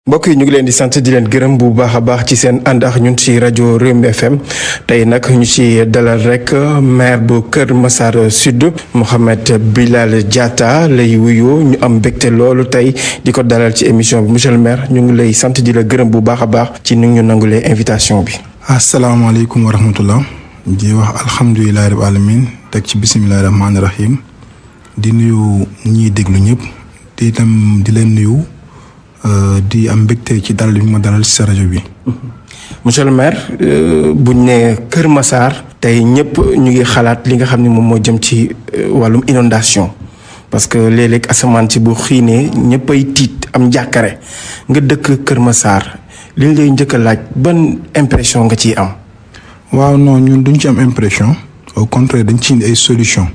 mbokk yi ñu ngi leen di sant di leen gërëm bu baax a baax ci seen ànd ak ñun ci rajo Rewmi FM tey nag ñu ci dalal rek maire bu Kër Massar Sud Mouhamed Bilal Diatta lay wuyoo ñu am mbégte loolu tey di ko dalal ci émission bi monsieur le maire ñu ngi lay sant di la gërëm bu baax a baax ci ni ñu nangulee invitation bi. asalaamaaleykum wa rahmatullah di wax alhamdulilah rabbil alamin teg ci bisimilah rahmaani rahim di nuyu ñiy déglu ñëpp di itam di leen nuyu. di am mbégte ci dalal bi ma dalal ci sa rajo bi. monsieur le maire buñ ne Kër Massar tey ñëpp ñu ngi xalaat li nga xam ne moom moo jëm ci wàllum inondation parce que léeg-léeg asamaan ci bu xiinee ñëpp ay tiit am njàkkare nga dëkk Kër Massar li ñu lay njëkk a laaj ban impression nga ciy am. waaw non ñun duñ ci am impression au contraire dañ ci indi ay solution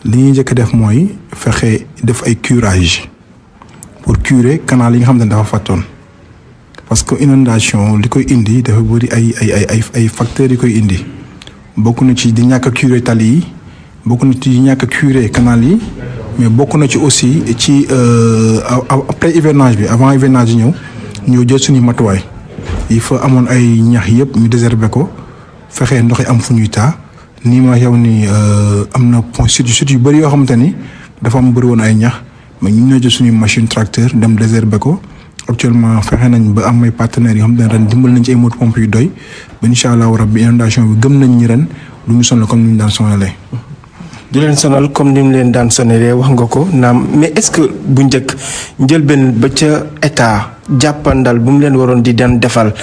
li ñuy njëkk a def mooy fexe def ay curage. pour curer canal yi nga xam ne dafa fàttoon parce que inondation li koy indi dafa bëri ay facteurs yi koy indi bokk na ci di ñàkk a curer tali yi bokk na ci di ñàkk a curer canal yi mais bokk na ci aussi ci après hivernage bi avant hivernage yi ñëw jël suñu matuwaay il faut amoon ay ñax yëpp ñu désherber ko fexe ndox yi am fu ñuy taa nii ma yow ni am na point surtout yu bëri yoo xamante ni dafa am bëri woon ay ñax. mais ñu ñoo jël suñu machine tracteur dem désherber ko actuellement fexe nañ ba am ay partenaires yoo xam ne ren dimbal nañ ci ay moto pompe yu doy ba incha allah rabbi inondation bi gëm nañ ñi ren du ñu sonal comme ni ñu daan sonalee. du leen sonal comme ni mu leen daan sonalee wax nga ko naam mais est-ce que bu njëkk njëlbeen ba ca état jàppandal bu mu leen waroon di daan defal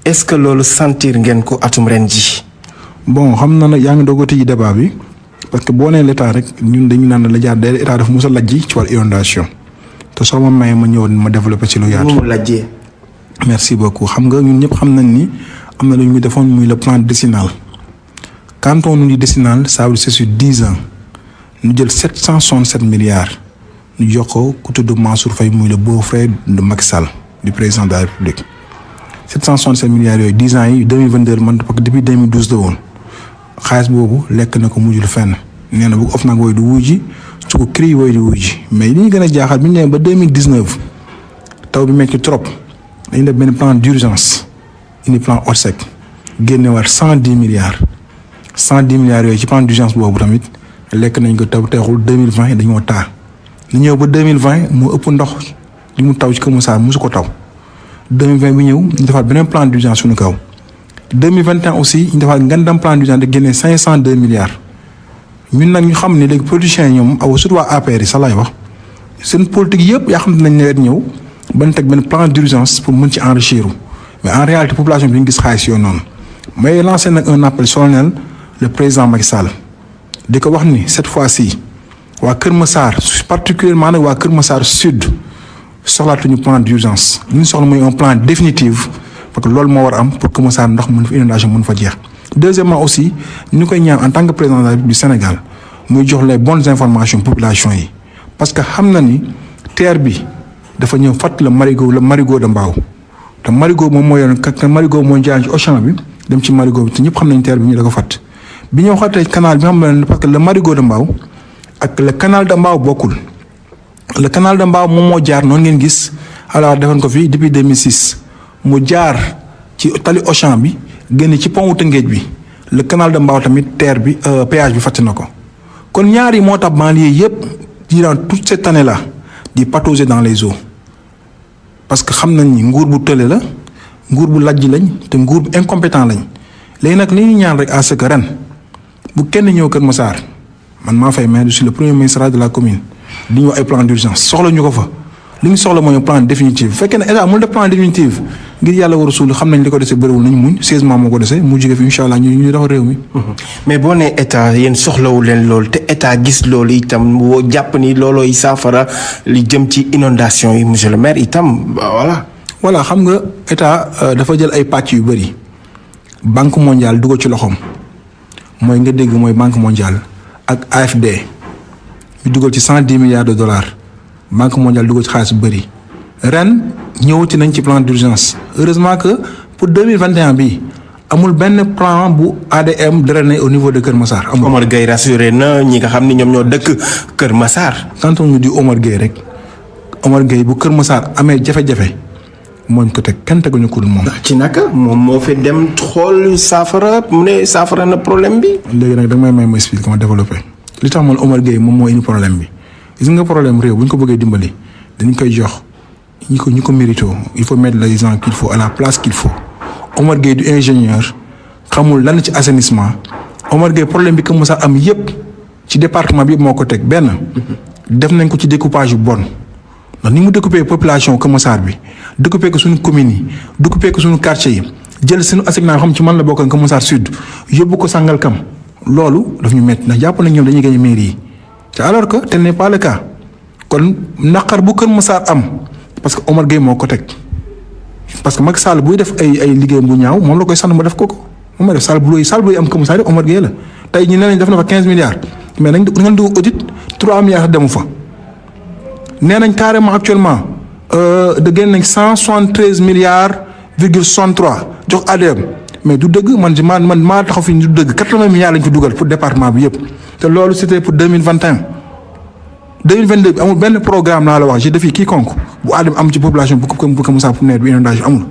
est-ce que loolu sentir ngeen ko atum ren ji. bon xam na nag yaa ngi doogati ci débat bi. parce que boo nee l'état rek ñun dañu naan la jaar day état dafa mos a lajji ci wàllu inondation te soo ma mayee ma ñëw ma développé ci lu yaatu. mu lajjee. merci beaucoup xam nga ñun ñëpp xam nañ ni am na lu ñu defoon muy le plan décennal quand on nous dit décennal ça veut dire c'est sur 10 ans ñu jël 767 milliards ñu jox ko ku tudd Mansour Faye muy le beau-frère de Macky Sall du président de la République 767 milliards yooyu 10 ans yi 2022 man parce que depuis 2012 la woon. xaalis boobu lekk na ko mujjul fenn nee na bu of nag wooy du wuuji su ko CREI wooy du wuuji mais li ñu gën a jaaxal bi ñu nee ba 2019 taw bi metti trop dañu def benn plan d'urgence indi plan Orsec génnewaat 110 milliards yooyu ci plan d'urgence boobu tamit lekk nañ ko taw teexul 2020 dañoo taa ñu ñëw ba 2020 moo ëpp ndox li mu taw ci Kër Massar mosu ko taw 2020 bi ñëw ñu defaat beneen plan d'urgence suñu kaw 2021 aussi ñu defaat ngandam plan d'urgence de génne 502 milliards ñun nag ñu xam ne léegi politiciens yi ñoom aw surtout waa APR yi sax laay wax seen politique yëpp yaa xam ne nañ nawet ñëw ban teg benn plan d'urgence pour mën ci enrichir mais en réalité population bi ñu gis xaalis yoo noonu may lancé nag un appel solennel le président Macky Sall di ko wax ni cette fois-ci waa Kër Massar particulièrement nag waa Kër Massar Sud soxlaatuñu plan d'urgence li ñu soxla mooy un plan définitif. parce que loolu moo war a am pour que Massar ndox mën fa inondation mën fa jeex deuxièmement aussi ñu koy ñaan en tant que président de la République du Sénégal muy jox les bonnes informations population yi parce que xam na ni terre bi dafa ñëw fàtt le marigot de Mbao te marigot moom moo yoroon marigot moo jaar ci Auchan bi dem ci marigot bi te ñëpp xam nañ terre bi ñu da ko fàtt bi ñëw xattee canal bi xam ne parce que le marigot de Mbao ak le canal de Mbao bokkul le canal de Mbao moom moo jaar noonu ngeen gis alors defoon ko fii depuis 2006 mu jaar ci tali Auchan bi génn ci pont wu Tëngéej bi le canal de Mbao tamit terre bi péage bi fàtte na ko kon ñaar yi moo tax banlieue yëpp durant toute cette année là di patauger dans les eaux parce que xam nañ ni nguur bu tële la nguur bu lajj lañ te nguur bu incompétent lañ léegi nag li ñu ñaan rek à ce que ren bu kenn ñëw Kër Massar man maa fay mais je suis le premier ministre de la commune li ñu wax ay plan d'urgence soxla ñu ko fa. li ñu soxla mooy plan définitif bu fekkee ne état amul def plan définitif ngir yàlla war a suul xam nañ li ko dese bëriwul nañ muñ 16 mois moo ko dese mu jóge fi incha allah ñu dafa réew mi. mais boo nee état yéen soxlawu leen loolu te état gis loolu itam woo jàpp ni loolooy saafara li jëm ci inondation yi monsieur le maire itam voilà. voilà xam nga état dafa jël ay pàcc yu bëri banque mondiale dugal ci loxoom mooy nga dégg mooy banque mondiale ak AFD ñu dugal ci 110 milliards de dollars. banque mondiale dugal ci xaalis bu bëri ren ñëwati nañ ci plan d'urgence heureusement que pour 2021 bi amul benn plan bu ADM drainé au niveau de Kër Massar. amul Omar Gueye rassuré na ñi nga xam ni ñoom ñoo dëkk Kër Massar. quand on nous dit Omar Gueye rek Omar Gueye bu Kër Massar amee jafe-jafe mooñ ko teg kenn teguñu ko dul moom. ci naka moom moo fi dem xool saafara mu ne saafara na problème bi. léegi nag da nga may ma expliquer ma développé li tax man Omar Gueye moom moo indi problème bi gis nga problème réew bu ñu ko bëggee dimbali dañ koy jox ñi ko mérito il faut mettre les gens qu'il faut à la place qu'il faut. Omar Gueye du ingénieur xamul lan ci assainissement Omar Gueye problème bi que Moussa am yëpp ci département bi yëpp moo ko teg benn def nañ ko ci découpage yu bon ndax ni mu découpé population Kër Massar bi découpé ko suñu communes yi découpé ko suñu quartier yi jël suñu assignation xam ci man la bokk Kër Massar Sud yóbbu ko Sangalkam loolu daf ñu métti ndax jàpp nañ ñoom dañuy gagné mairie yi te alors que tel n'est pas le cas kon naqar bu Kër Massar am parce que Omar Gueye moo ko teg parce que Macky Sall buy def ay liggéeyam bu ñaaw moom la koy sant ma def ko moom ma def Sall bu yi am Kër Massar yëpp Omar Gueye la tey ñu ne nañ def na fa 15 milliards mais nañ ngeen dugg audit 3 milliards demu fa. nee nañ carrément actuellement de génn nañ 173 milliards virgule 63 jox ADM mais du dëgg man maa taxaw fi du dëgg 80 milliards lañ fi dugal pour département bi yëpp te loolu c'était pour 2021 2022 bi amul benn programme laa la wax je défie quiconque bu ADM am ci population bu ko Moussa pour nawet bi inondation amul.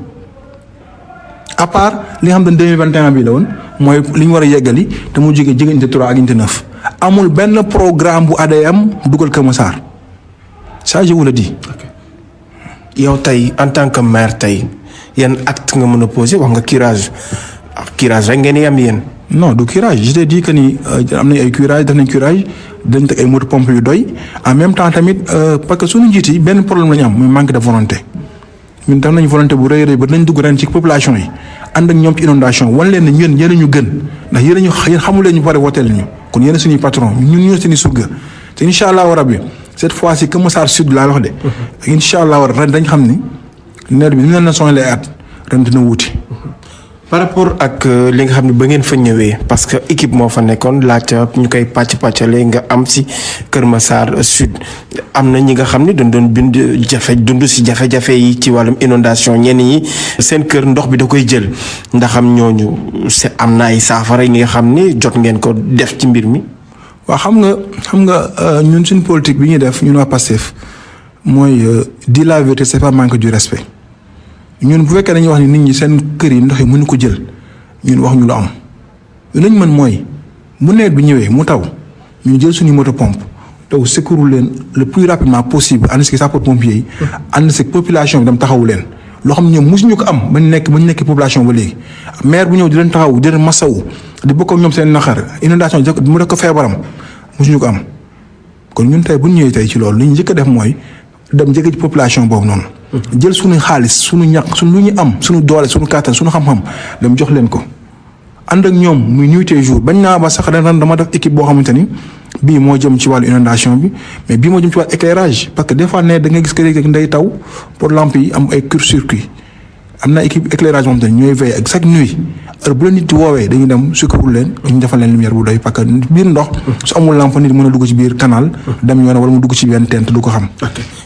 à part li nga xam ne 2021 bi la woon mooy li ñu war a yeggali te mu jógee unité 3 ak unité 9 amul benn programme bu ADM dugal Kër Massar. ça je vous le dis. yow tey en tant que maire tey yan acte nga mën a posé wax nga curage rek ngeen yam yéen. non du curage je t'ai dit que ni am nañ ay curage def nañ curage dañ teg ay moto pompe yu doy en même temps tamit parce que suñu njiit yi benn problème la ñu am muy manque de volonté ñun def nañ volonté bu rëy ba dinañ dugg ren ci population yi ànd ak ñoom ci inondation wan leen ne ñun yéen ñu gën ndax yéen xamul leen ñu pare wooteel ñu kon yéen suñuy patron ñun ñoo suñuy surga te incha allahu rabbi cette fois-ci Kër Massar Sud laa wax de. incha allah ren dañ xam ni nawet bi ni leen na sonal at ren dina wuti. par rapport ak li nga xam ne ba ngeen fa ñëwee parce que équipe moo fa nekkoon laajte ñu koy pàccale nga am si Kër Massar Sud am na ñi nga xam ne doon bind dund si jafe-jafe yi ci wàllum inondation ñenn ñi seen kër ndox bi da koy jël ndax am ñooñu am na ay saafara yi nga xam ne jot ngeen ko def ci mbir mi. waaw xam nga ñun suñu politique bi ñuy def ñun waa Pastef mooy di la vérité c'est pas manque du respect ñun bu fekkee dañuy wax ni nit ñi seen kër yi ndox yi mënu ko jël ñun wax ñu lu am lañ mën mooy bu nawet bi ñëwee mu taw ñu jël suñu moto pompe taw secours leen le plus rapidement possible ànd si sapeurs-pompiers yi ànd si population bi dem taxawu leen loo xam ne ñoom mosuñu ko am bañ nekk population ba léegi maire bu ñëw di leen taxaw di leen masawu di bokk ak ñoom seen naqar inondation mu def ko feebaram mosuñu ko am kon ñun tey bu ñu ñëwee tey ci loolu li ñu njëkk a def mooy dem njëkk ci population boobu noonu. jël suñu xaalis suñu ñaq suñu lu ñu am suñu doole suñu kàttan suñu xam-xam dem jox leen ko ànd ak ñoom muy nuit et jour bañ naa ba sax ren dama def équipe boo xamante ni bii moo jëm ci wàllu inondation bi mais bii moo jëm ci wàllu éclairage parce que des fois ne da ngay gis que léegi nday taw pour lampe yi am ay court-circuit am na équipe éclairage moom tamit ñooy veiller ak chaque nuit heure bu la nit woowee dañuy dem secours leen ñu defal leen lumière bu doy parce que biir ndox su amul lampe nit mën a dugg ci biir canal dem yoon wala mu dugg ci benn tent du ko xam.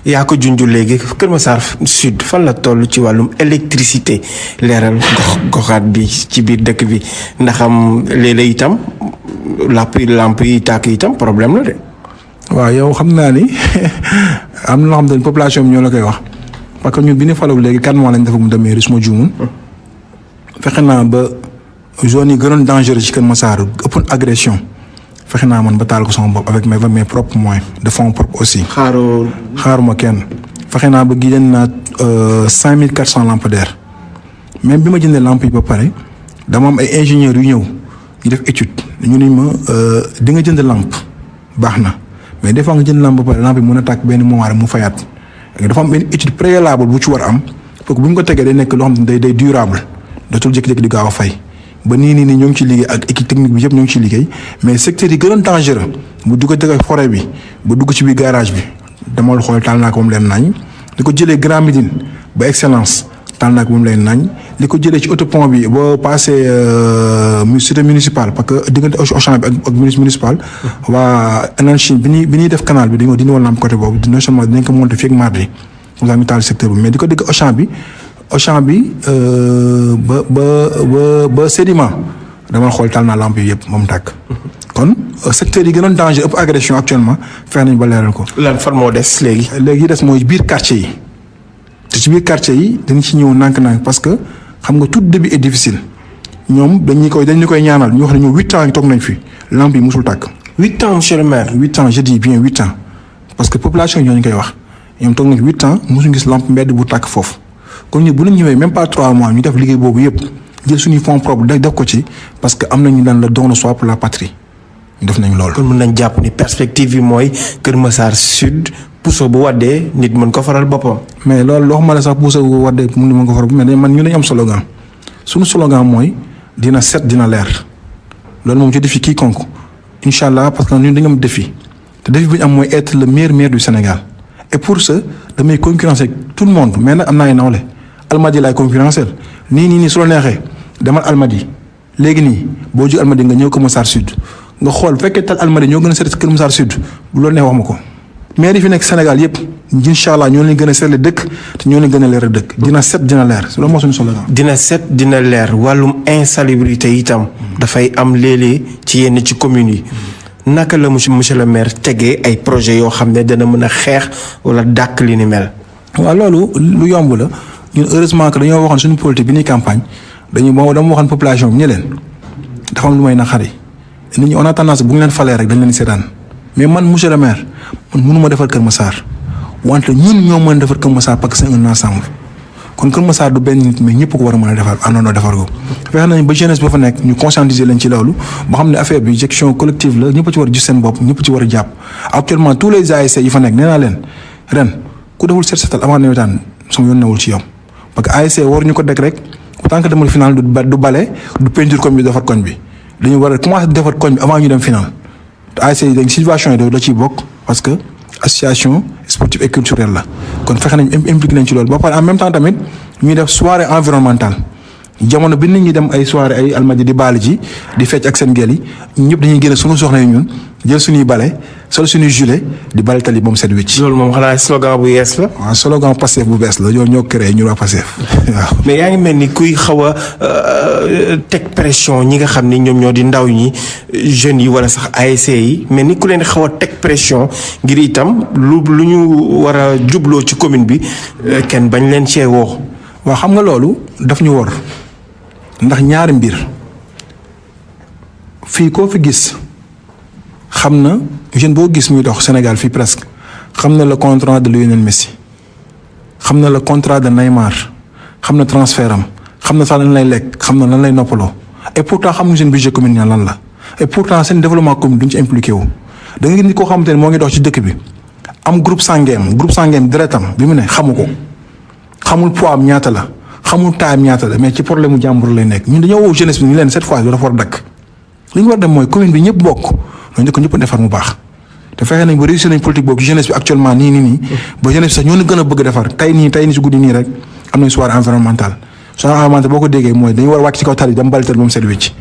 yaa ko junj léegi Kër Massar Sud fan la toll ci wàllum électricité leeral goxaat bi ci biir dëkk bi ndax am léeg-léeg itam lamp yi tàkk itam problème la de. waaw yow xam naa ni am na loo xam ne population bi ñoo la koy wax parce que ñun bi ñu falaw léegi 4 mois lañ def mu demee su ma juumul fexe naa ba zone yi gënoon dangereux ci Kër Massar ëppoon agression fexe naa man ba taal ko sama bopp avec mes propres moyens de fonds propres aussi. xaaruma kenn fexe naa ba génne naa 5400 lampadaires même bi ma jëndee lampe yi ba pare dama am ay ingénieurs yu ñëw ñu def étude ñu ni ma di nga jënd lampe baax na mais des fois nga jënd lampe ba pare lampe bi mën a tàkk benn moment rek mu fayaat dafa am benn étude préalable bu ci war a am pour que bu ñu ko tegee day nekk loo xam ne day durable dootul jékki-jékki di gaaw a fay. ba nii ñoo ngi ci liggéey ak équipe technique bi yëpp ñoo ngi ci liggéey mais secteur yi gënoon dangereux bu dugg ci forêt bi ba dugg ci biir garage bi demal xool taal naa ko moom leen nañ li ko jëlee Grand Médine ba Excellence taal naa ko moom leen nañ li ko jëlee ci autopont bi ba passé cité municipal parce que diggante Auchan bi ak municipal waa Enanchine bi ñuy def canal bi dañoo dindi woon lampe côté boobu non seulement dinañ ko monter fii ak mardi comme ça ñu taal secteur bi mais di ko dégg Auchan bi ba sédiment dama xool taal naa lampe yi yëpp moom tàkk kon secteur yi gënoon danger ëpp agression actuellement fexe nañ ba leeral ko. lan fan moo des léegi. léegi des mooy biir quartier yi te ci biir quartier yi dañ ci ñëw nànk-nànk parce que xam nga tout début est difficile ñoom dañu koy ñaanal ñu wax ne ñoom 8 ans yi toog nañ fi lamp yi musul tàkk. 8 ans monsieur le maire. 8 ans je dis bien 8 ans parce que population yi ñoo ñu koy wax ñoom toog nañ 8 ans mosuñu gis lampe mbedd bu tàkk foofu kon ñu bu ñu ñëwee même pas 3 mois ñu def liggéey boobu yëpp jël suñuy fonds propres def ko ci parce que am nañu daan le don de soi pour la patrie ñu def nañ loolu. kon mën nañ jàpp ni perspective yi mooy Kër Massar Sud puso bu waddee nit mën ko faral boppam. mais loolu loo xam ne sax puso bu waddee mën ko faral mais man ñu dañu am slogan suñu slogan mooy dina set dina leer loolu moom ci défi quiconque incha allah parce que ñun dañu am défi te défi bi ñu am mooy être le meilleur maire du Sénégal et pour ce damay concurrencer avec tout le monde mais nag am naa ay nawle Almadies laay concurrencer nii su la neexee demal Almadies léegi nii boo jóg Almadies nga ñëw Kër Massar Sud nga xool bu fekkee tal Almadies ñoo gën a seet Kër Massar Sud bu loolu neex wax ma ko maire yi fi nekk Sénégal yëpp incha allah ñoo leen gën a seetle dëkk te ñoo leen gën a leer dëkk dina set dina leer loolu moo suñu slogan. dina set dina leer wàllum insalubrité itam dafay am léeg-léeg ci yenn ci communes yi naka la monsieur le maire tegee ay projets yoo xam ne dana mën a xeex wala dàq li ni mel. waaw loolu lu yomb la ñun heureusement que dañoo waxoon suñu politique bi ñuy campagne dama waxoon population bi ñu leen dafa am lu may naqari nit ñi on a tendance bu ñu leen falee rek dañ leen seetaan mais man monsieur le maire man mënuma defar Kër Massar wante ñun ñoo mën a defar Kër Massar parce que c'est un ensemble kon Kër Massar du benn nit mais ñëpp ko war a mën a defar àndandoo defar ko. fexe nañ ba jeunesse ba fa nekk ñu conscientiser leen ci loolu ba xam ne affaire bi gestion collective la ñëpp ci war a gis seen bopp ñëpp ci war a jàpp actuellement tous les ASC yi fa nekk nee naa leen ren ku deful set setal avant nawetaan sama yoon newul ci yow parce que ASC waruñu ko dek rek tant que demul final du bale du peinture koñ bi defar koñ bi dañu war a commencer defar koñ bi avant ñu dem final te ASC yi dañ situation yi da ciy bokk parce que association sportive et culturelle la kon fexe nañ impliqué nañ ci loolu ba pare en même temps tamit ñuy def soirée environnementale jamono bi nit ñi dem ay soirée ay Almadies di baal ji di fecc ak seen gel yi ñëpp dañuy génne suñu soxna yi ñun jël suñuy bale sol suñuy gilet di bale tali ba mu set wecc. loolu moom xanaa slogan bu yees la. waaw slogan Pastef bu bees la ñoo créé ñu waa Pastef waaw. mais yaa ngi mel ni kuy xaw a teg pression ñi nga xam ni ñoom ñoo di ndaw ñi jeunes yi wala sax ASC yi mais ni ku leen xaw a teg pression ngir itam lu ñu war a jubloo ci commune bi kenn bañ leen cee woo. waaw xam nga loolu daf ñu wor ndax ñaari mbir fii koo fi gis xam na jeune boo gis muy dox Sénégal fii presque xam na le contrat de Lionel Messi xam na le contrat de Neymar xam na transfert am xam na sax lan lay lekk xam na lan lay noppaloo et pourtant xam nga seen budget communal lan la et pourtant seen développement commune duñ ci impliqué wu. da nga gis ni koo xamante ne moo ngi dox ci dëkk bi am groupe sanguin deretam bi mu ne xamu ko xamul poids am ñaata la. xamul taayam ñaata la mais ci problème mu jàmbur lay nekk ñun dañoo woo jeunesse bi ñu leen cette fois dafa war a dakk li ñu war a dem mooy commune bi ñëpp bokk loolu ko ñëpp defar mu baax te fexe nañ ba réussir nañ politique boobu jeunesse bi actuellement nii ba jeunesse bi sax ñoo gën a bëgg defar tey nii si guddi nii rek am nañ soirée environnementale boo ko déggee mooy dañu war a wàcc ci kaw tali dem balital ba mu set wecc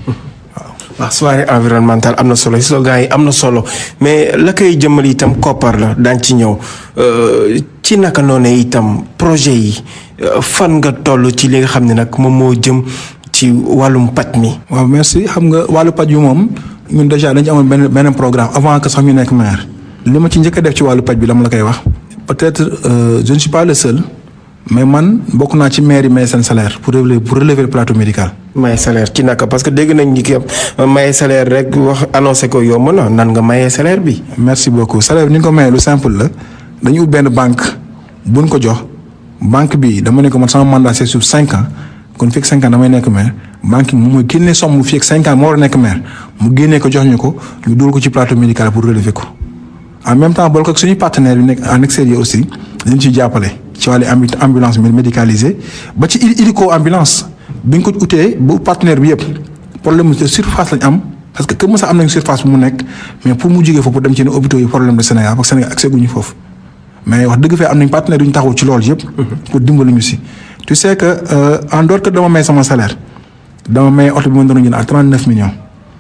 waaw soirée environnementale am na solo slogan yi am na solo mais la koy jëmmal itam koppar la daañ ci ñëw ci naka noonu itam projet yi fan nga toll ci li nga xam ne nag moom moo jëm ci wàllum paj mi. waaw merci xam nga wàllu paj bi moom ñun déjà dañ ci amoon benn programme avant que sax ñu nekk maire. li ma ci njëkk a def ci wàllu paj bi la ma la koy wax. peut-être je ne suis pas le seul mais man bokk naa ci maire yi maye seen salaire pour relever le plateau médical. maye salaire ci naka parce que dégg nañ ni ki maye salaire rek wax annoncé ko yomb na nan nga maye salaire bi. merci beaucoup salaire bi ni nga ko maye lu simple la dañu ut benn banque buñ ko jox banque bi dama ne ko man sama mandat c'est sur 5 ans kon fii ak 5 ans damay nekk maire banque bi moom mooy génne somme fii ak 5 ans moo war a nekk maire mu génnee ko jox ñu ko ñu dugal ko ci plateau médical pour relever ko en même temps boole ko suñuy partenaire bi nekk en extérieur aussi dañ ciy jàppale ci wàllu ambulance médicalisée ba ci hélico ambulance bi ñu ko utee bu partenaire bi yëpp problème de surface lañ am parce que Kër Massar am nañ surface bu mu nekk mais pour mu jógee foofu dem ci ne hôpitaux yi problème de Sénégal parce que Sénégal accès guñu foofu mais wax dëgg fee am nañ partenaire yu ñu taxaw ci loolu yëpp. pour dimbali ñu si. tu sais que en dehors que dama may sama salaire dama may oto bi ma doon jënd à 39 millions.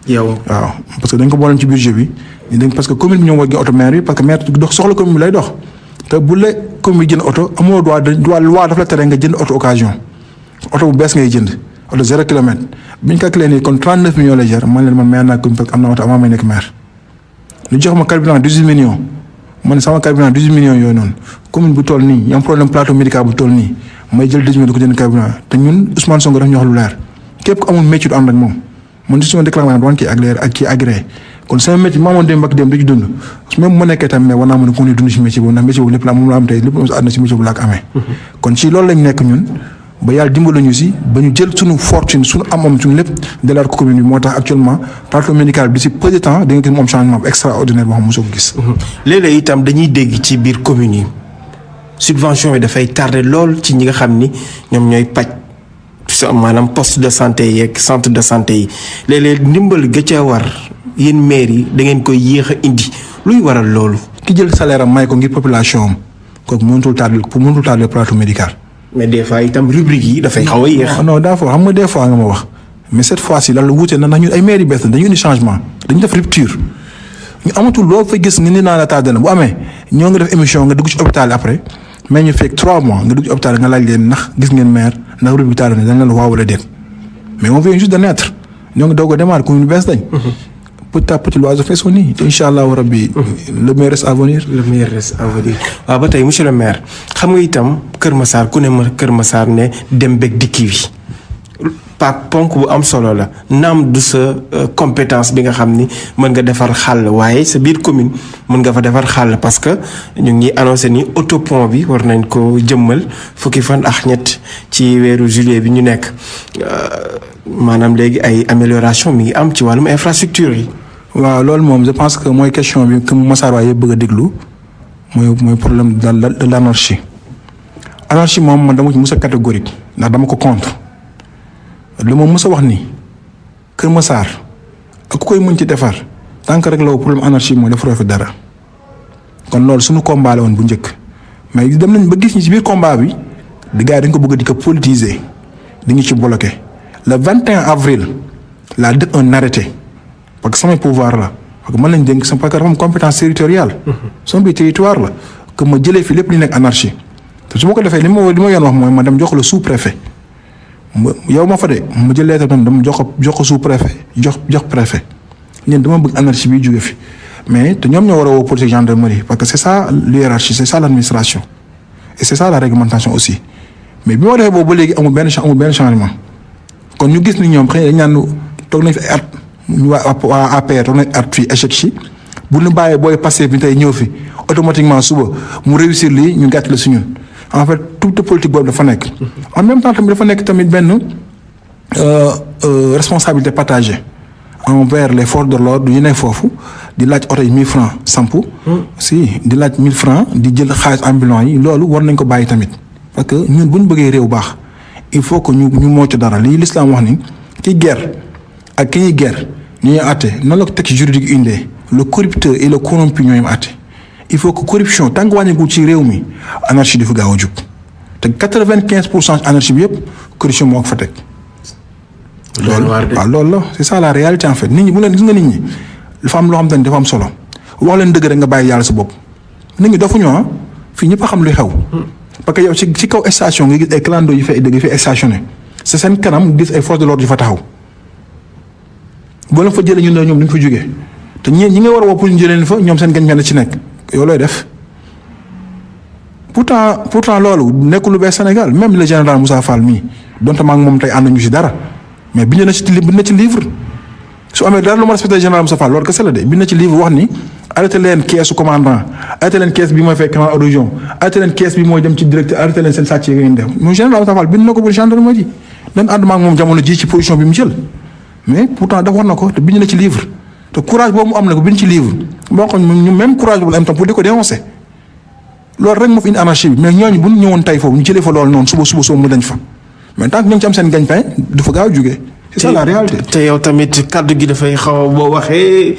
yow waaw parce que dañ ko boole ci budget bi parce que commune bi ñoo war a oto maire bi parce que maire dox soxla commune bi lay dox te bu la commune bi jënd oto amoo droit loi dafa la tere nga jënd oto occasion oto bu bees ngay jënd oto 0 kilomètre bi ñu calculé nii kon 39 millions lay jar man leen man maire naa commune parce que am na oto avant may nekk maire ñu jox ma carburant 18 millions man sama carburant 18 millions yooyu noonu commune bu toll nii y a un problème plateau médical bu toll nii may jël 18 millions di ko jënd carburant te ñun Ousmane Sonko daf ñu wax lu leer képp ku amul métier du ànd ak moom man ci suma déclaration doon kii agréé ak kii agréé kon sama métier maa moon dem ak dem da ci dund même bu ma nekkee tamit mais war naa mën a continuer dund ci métier boobu ndax métier boobu lépp la moom la am tey lépp lu àdduna ci métier boobu laa ko amee kon ci loolu lañ nekk ñun ba yàlla dimbali ñu si ba ñu jël suñu fortune suñu am suñu lépp delaat ko commune bi moo tax actuellement plateau médical bi d'ici peu de temps da nga gis mu am changement bu extraordinaire boo xam mosoo ko gis. léeg-léeg itam dañuy dégg ci biir commune yi subvention yi dafay tardé lool ci ñi nga xam ni ñoom ñooy paj maanaam poste de santé yeeg centre de santé yi léeg-léeg ndimbal ga ca war yéen maire yi da ngeen koy yéex a indi luy waral loolu. ki jël salaire am may ko ngir population am kooku mënatul tardé plateau médical. mais des fois itam rubrique yi dafay xaw a yéex. non daa foo xam nga des fois nga ma wax mais cette fois ci lan la wuute na ndax ñun ay maires yu bees la dañu indi changement dañu def rupture ñu amatul loo fa gis nga ni naa la tardé na bu amee ñoo nga def émission nga dugg ci hôpital après mais ñu fekk 3 mois nga dugg ci hôpital nga laaj leen ndax gis ngeen maire ndax rubrique tardé na dañ leen waaw wala déet mais on vient juste de naître ñoo ngi doog a démarrer comme ñu bees lañ. petit à petit l'oiseau fait son nid te incha allahu rabbi le meilleur reste à venir. le meilleur reste à venir waaw ba tey monsieur le maire xam nga itam Kër Massar ku ne ma Kër Massar ne dem beeg dikki bi ponk bu am solo la naam du sa compétence bi nga xam ni mën nga defar xàll waaye sa biir commune mën nga fa defar xàll parce que ñu ngi annoncé ni autopont bi war nañ ko jëmmal fukki fan ak ñett ci weeru juillet bi ñu nekk maanaam léegi ay amélioration mi ngi am ci wàllum infrastructure yi. waaw loolu moom je pense que mooy question bi que Massar waaye yëpp bëgg a déglu mooy problème de l'anarchie anarchie moom man dama ci mës a catégorique ndax dama ko contre li ma mës a wax ni Kër Massar ak ku koy mën ci defar tant que rek la problème anarchie mooy defaroo fi dara kon loolu suñu combat la woon bu njëkk mais dem nañ ba gis ñi ci biir combat bi di gars yi dañ ko bëgg di ko politiser di ñu ci bloqué le 21 avril laa def un arrêté. parce que samay pouvoir la parce que mën nañ dénk sama parce que dafa am compétence territoriale. sama biir territoire la que ma jëlee fi lépp li nekk anarchie te su ma ko defee li ma yoon wax mooy ma dem jox la sous préfet yow ma fa de ma jël lettre tam dama jox ko sous préfet jox préfet ñun dama bëgg anarchie bi jóge fi mais te ñoom ñoo war a woo police gendarmerie parce que c'est ça l'hiérarchie c'est ça l'administration et c'est ça la réglementation aussi mais bi ma defee boobu ba léegi amul benn changement kon ñu gis ni ñoom xëy na dañ naan toog nañ fi ay at. ñu waa APR toog nañ at fii échec ci bu ñu bàyyee booy passé bi tey ñëw fi automatiquement suba mu réussir lii ñu gàtt la si ñun en fait toute politique boobu dafa nekk. en même temps tamit dafa nekk tamit benn responsabilité partagée envers les forces de l'ordre yu nekk foofu di laaj oto yi 1000 francs sampu. si di laaj 1000 francs di jël xaalis ambulant yi loolu war nañ ko bàyyi tamit parce que ñun bu ñu bëggee réew baax il faut que ñu moytu dara lii l'islam wax ni ki guerre ak ki ñuy guerre ñu ñuy àtte nan la ko texte juridique indee le corrupteur et le corrompu ñooy mu àtte il faut que corruption tant que wàññeeku ci réew mi anarchie di fa gaaw a jug te 95% anarchie bi yëpp corruption moo ko fa teg. loolu waaw loolu la c'est ça la réalité en fait nit ñi bu leen gis nga nit ñi dafa am loo xam te ne dafa am solo wax leen dëgg rek nga bàyyi yàlla sa bopp nit ñi dofuñu fii ñëpp a xam luy xew. parce que yow ci kaw station nga gis ay clando yu fay dëgg yu fay stationné c'est seen kanam gis ay forces de l'ordre yu fa taxaw. boo leen fa jëlee ñun ñoom duñ fa jógee te ñi nga war a woo pour ñu jëlee leen fa ñoom seen gañ-gañ la ci nekk yow looy def pourtant loolu nekkul lu bees Sénégal même le général Moussa Fall mii donte maa ngi moom tey ànd ñu ci dara mais bind na ci livre su amee dara lu ma respecté général Moussa Fall loolu kese la de bind na ci livre wax ni arrêté leen keesu commandant arrêté leen kees bi mooy fekk en région arrêté leen kees bi mooy dem ci directeur arrêté leen seen sàcc yi ngeen def moom général Moussa Fall bind na ko pour gendarmerie dañ ànd maa ngi moom jamono ji ci position bi mu jël. mais pourtant dafa war na ko te bind na ci livre te courage boobu mu am na ko bind ci livre boo xam ne ñu même courage boobu la am tam pour di ko dénoncer loolu rek moo fi indi anarchie bi mais ñooñu bu ñu ñëwoon tey foofu ñu jëlee fa loolu noonu suba mu dañ fa mais tant que ñu ngi ci am seen gagne-pain du fa gaaw a jugee. c'est ça la réalité. te yow tamit kaddu gi dafay xaw a boo waxee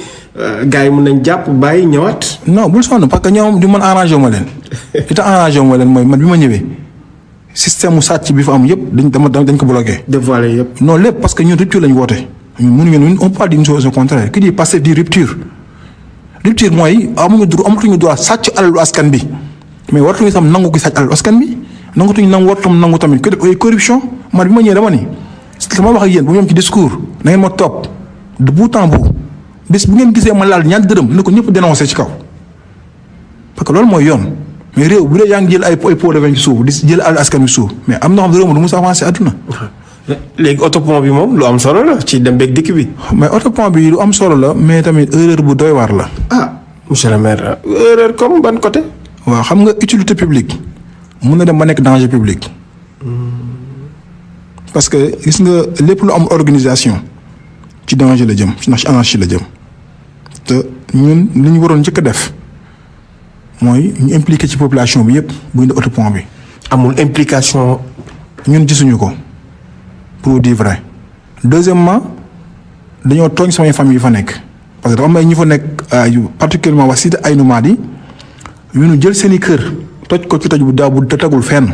gars yi mën nañ jàpp bàyyi ñëwaat. non bul sonn parce que ñoom du man arrangé wu ma leen li tax arrangé wu ma leen mooy man bi ma ñëwee système mu sàcc bi fa am yëpp dañ ko bloqué. dévoilé yëpp. non lépp parce que ñun rupture lañ woote. mënuñu on parle d'une chose au contraire qui dit passer di rupture mooy amatuñu droit sàcc alalu askan bi mais waratuñu tam nangu ki sàcc alalu askan bi waratuñu nangu tamit que def ay corruption man bi ma ñëwee dama ni sama wax ak yéen bu ñu am ci discours na ngeen ma topp de bout en bout bis bu ngeen gisee ma laal ñaar dërëm ne ko ñëpp dénoncé ci kaw parce que loolu mooy yoon mais réew bu dee yaa ngi jël ay pots de vin ci suuf di jël àll askan wi suuf mais am na xam ne réew mi du mos a avancé àdduna. léegi autopont bi moom lu am solo la ci dem beeg dikk bi. mais autopont bi lu am solo la mais tamit erreur bu doy waar la. monsieur le maire erreur comme ban côté. waaw xam nga utilité publique mun na dem ba nekk danger public. parce que gis nga lépp lu am organisation ci danger la jëm ndax ci anarchie la jëm te ñun li ñu waroon njëkk a def mooy ñu impliqué ci population bi yëpp bu indi autopont bi. amul implication. ñun gisuñu ko pour dire vrai. deuxièmement dañoo tooñ samay famille yu fa nekk parce que dafa am ay ñi fa nekk particulièrement wax cité Aynou Mady yu ñu jël seen i kër toj ko ci toj bu daaw bu tegul fenn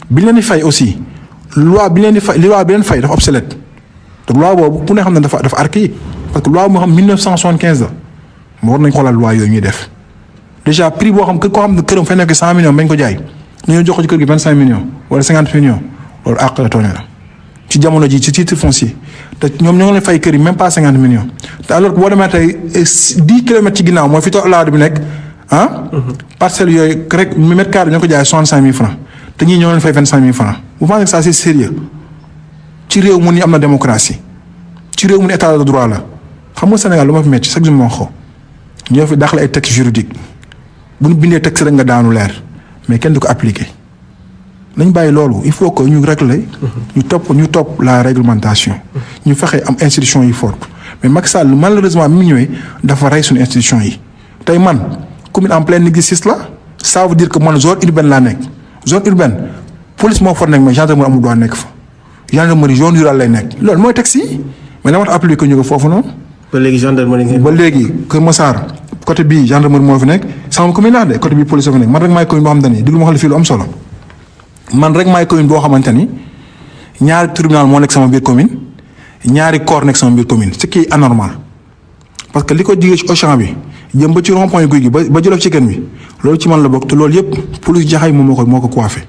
bi leen di fay aussi loi bi leen di fay loi bi leen fay dafa obsolète te loi boobu ku ne xam ne dafa archaïque parce que loi moo xam 1975 la moo war nañ xoolal loi yooyu ñuy def déjà prix boo xam koo xam ne këram fay nekk 100 millions bañ ko jaay ñu jox ko ci kër gi 25 millions wala 50 millions loolu àq la tooñe la ci jamono ji ci titre foncier te ñoom ñoo ngi leen fay kër yi même pas 50 millions te alors que boo demee tey 10 kilomètres ci ginnaaw mooy fi toog laad bi nekk parcelles yooyu rek mètre carré ñoo ko jaay 65 000 francs te ñii ñoo leen fay 25 000 francs vous pensez que ça c'est sérieux ci réew mu ni am na démocratie ci réew mu ni état de droit la xam nga Sénégal lu ma fi metti chaque jour moo xaw ñoo fi daxal ay texte juridique bu ñu bindee texte rek nga daanu leer mais kenn du ko appliquer nañ bàyyi loolu il faut que ñu régler ñu topp la réglementation ñu fexe am institution yi forte mais Macky Sall malheureusement mi mu ñëwee dafa rey suñu institution yi tey man commune en plein exercice la ça veut dire que man zone urbaine laa nekk zone urbaine police moo fa nekk mais gendarmerie amul droit nekk fa gendarmerie zone rurale lay nekk loolu mooy texte yi mais la moo tax appliqué ñu ko foofu noonu. ba léegi gendarmerie ba léegi Kër Massar côté bii gendarmerie moo fi nekk sama commune laa de côté bii police fa nekk man rek maay commune boo xamante ni déglu ma xam fii lu am solo man rek maay commune boo xamante ni ñaari tribunal moo nekk sama biir commune ñaari corps nekk sama biir commune ce qui est anormal parce que li ko jigee ci Auchan bi jëm ba ci rond-point guy gi ba jëlof ci kenn bi loolu ci man la bokk te loolu yëpp police jaxaay moom moo ko coiffé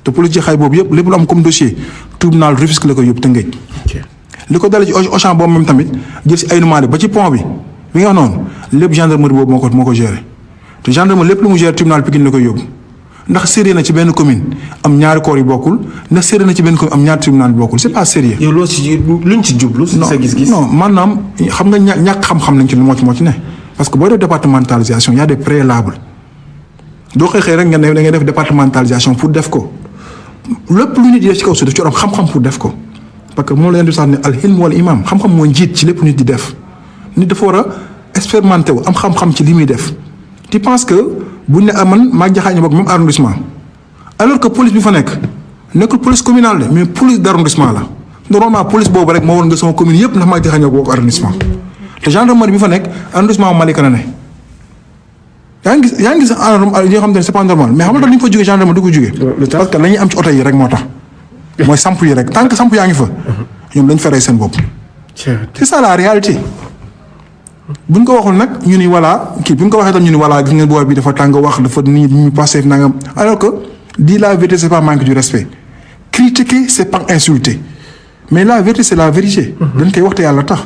te police jaxaay boobu yëpp lépp lu am comme dossier tribunal Rufisque la ko yóbbu Tëngéej li ko dalee ci Auchan boobu même tamit jël si Aynou Mady ba ci pont bi nga wax noonu lépp gendarmerie boobu moo ko géré te gendarmerie lépp lu mu géré tribunal Pikine la koy yóbbu ndax sérieux na ci benn commune am ñaari corps yi bokkul ndax sérieux na ci benn commune am ñaari tribunal yi bokkul c'est pas sérieux. yow loo ci luñ ci jublu. sa gis-gis non maanaam xam nga ñàkk xam-xam lañ ci moo ci ne parce que booy def départementalisation y a des préalables doo xëy rek nga ne da ngay def départementalisation pour def ko lépp lu nit di def ci kaw suuf daf ci am xam-xam pour def ko parce que moom la leen di sax ne al ilm wal imam xam-xam mooy njiit ci lépp nit di def nit dafa war a expérimenté wu am xam-xam ci li muy def tu penses que buñ ne man maa jaxaañ bokk même arrondissement alors que police bi fa nekk nekkul police communale de mais police d'arrondissement la normalement police boobu rek moo war nga sama commune yëpp ndax maa jaxaañ bokk arrondissement te gendarmerie bi fa nekk arrondissement Malika la ne yaa ngi gis yi nga xam ne c'est pas normal mais xam nga dañu fa jógee gendarmerie du ko jógee parce que la ñuy am ci oto yi rek moo tax mooy samp yi rek tant que samp yaa ngi fa ñoom dañ fa rey seen bopp c'est ça la réalité buñ ko waxul nag ñu ni voilà kii bi ñu ko waxee tam ñu ni voilà gis ngeen booy bi dafa tàng wax dafa nii ñu passé nangam alors que dire la vérité c'est pas manque du respect critiquer c'est pas insulter mais la vérité c'est la vérité. dañ koy waxte yàlla tax.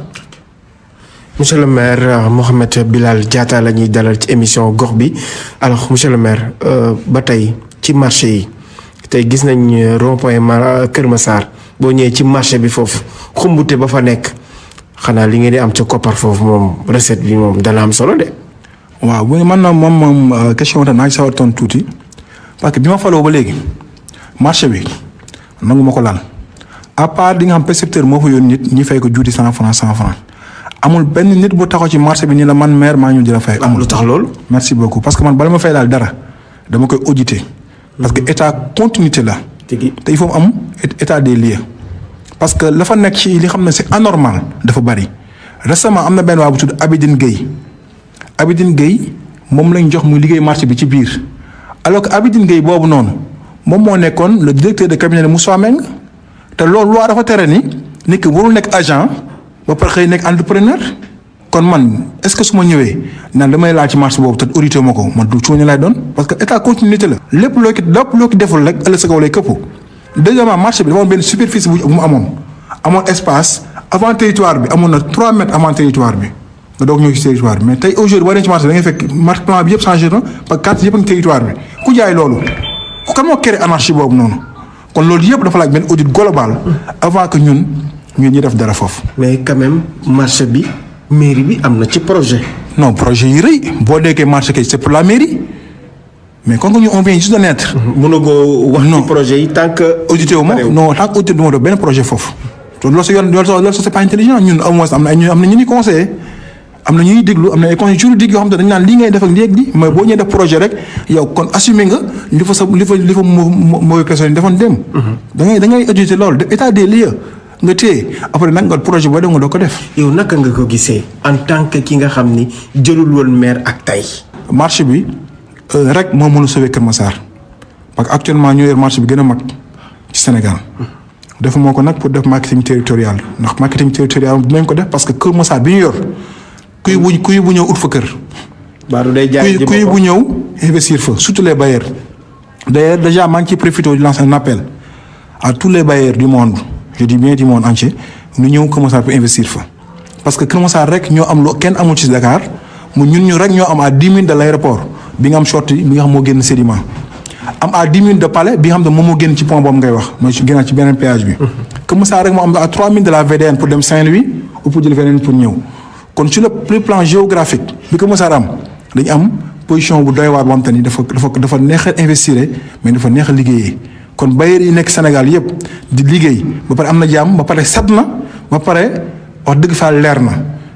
monsieur le maire Mouhamed Bilal Diatta la ñuy dalal ci émission gox bi alors monsieur le maire ba tey ci marché yi tey gis nañ rond-point Kër Massar boo ñëwee ci marché bi foofu xumbute ba fa nekk. xanaa li ngeen di am ca koppar foofu moom recette bi moom dana am solo de. waaw bu man na moom question ta naa ci sawar toon tuuti parce que bi ma faloo ba léegi marché bi nangu ma ko laal à part di nga xam percepteur moo fa yoon nit ñi fay ko juuti 100 francs amul benn nit bu taxaw ci marché bi ni la man maire maa ñu di la fay. amul lu tax loolu. merci beaucoup parce que man bala ma fay daal dara dama koy auditer. parce que état continuité la. te il faut am état des lieux. parce que la fa nekk ci li xam ne c'est anormal dafa bari récemment am na benn waa bu tudd Abidine Gueye moom lañ jox muy liggéey marché bi ci biir alors que Abidine Gueye boobu noonu moom moo nekkoon le directeur de cabinet de Moussa Meng te loolu loi dafa tere ni nit ki warul nekk agent ba pare xëy nekk entrepreneur kon man est-ce que su ma ñëwee naan damay laal ci marché boobu te audité ma ko man du cuuñu lay doon parce que état continuité la lépp loo ki deful rek ëllëg sa kaw lay këpp. deuxièmement marché bi dafa amoon benn superficie bu mu amoon espace avant territoire bi amoon na 3 mètres avant territoire bi nga doog ñëw ci territoire bi mais tey aujourd'hui boo demee ci marché da ngay fekk marché plan bi yëpp changé na parce que carte yëpp a ngi territoire bi ku jaay loolu ku kan moo créé anarchie boobu noonu kon loolu yëpp dafa laaj benn audit global avant que ñun ñu def dara foofu. mais quand même marché bi mairie bi am na ci projet. non projet yi rëy boo déggee marché kay c'est pour la mairie mais kon ñu on vient juste de naître. mënagoo wax ci projet yi tant que. audité wu ma non tant que audité wu ma doon benn projet foofu. te loolu sa yoon loolu c'est pas intelligent ñun au moins am na ñu ñuy conseillé am na ñuy déglu am na ay conseils juridiques yoo xam te dañu naan lii ngay def ak lii ak lii mais boo ñëwee def projet rek yow kon assumé nga li fa mooy question yi defoon dem. da ngay audité loolu def état des lieux nga téye après nag nga projet boo dem nga doo ko def. yow naka nga ko gisee en tant que ki nga xam ni jëlul woon maire ak tey. marché bi rek moo mën a sauver Kër Massar parce que actuellement ñoo yor marché bi gën a mag ci Sénégal. defu moo ko nag pour def marketing territorial ndax marketing territorial dinañ ko def parce que Kër Massar bi ñu yor kuy bu ñëw ut fa kër. Badou day jaay kuy bu ñëw investir fa surtout les bailleurs. d'ailleurs déjà maa ngi ciy profité di lancer un appel à tous les bailleurs du monde je dis bien du monde entier ñu ñëw Kër Massar pour investir fa. parce que Kër Massar rek ñoo am lu kenn amul ci Dakar mu ñun ñu rek ñoo am à 10 minutes de l'aéroport bi nga am sortie bi nga xam moo génn sédiment. am à 10 minutes de palais bi nga xam ne moom moo génn ci pont boobu ngay wax mooy ci génnaat ci beneen péage bi. Kër Massar rek moo am à 3 minutes de la VDN pour dem Saint-Louis ou pour jël VDN pour ñëw kon sur le plan géographique bi Kër Massar am dañu am position bu doy waar boo xam te ni dafa neex a investir mais dafa neex a liggéeyee kon bailleurs yi nekk Sénégal yëpp di liggéey ba pare am na jàmm ba pare set na ba pare wax dëgg fa leer na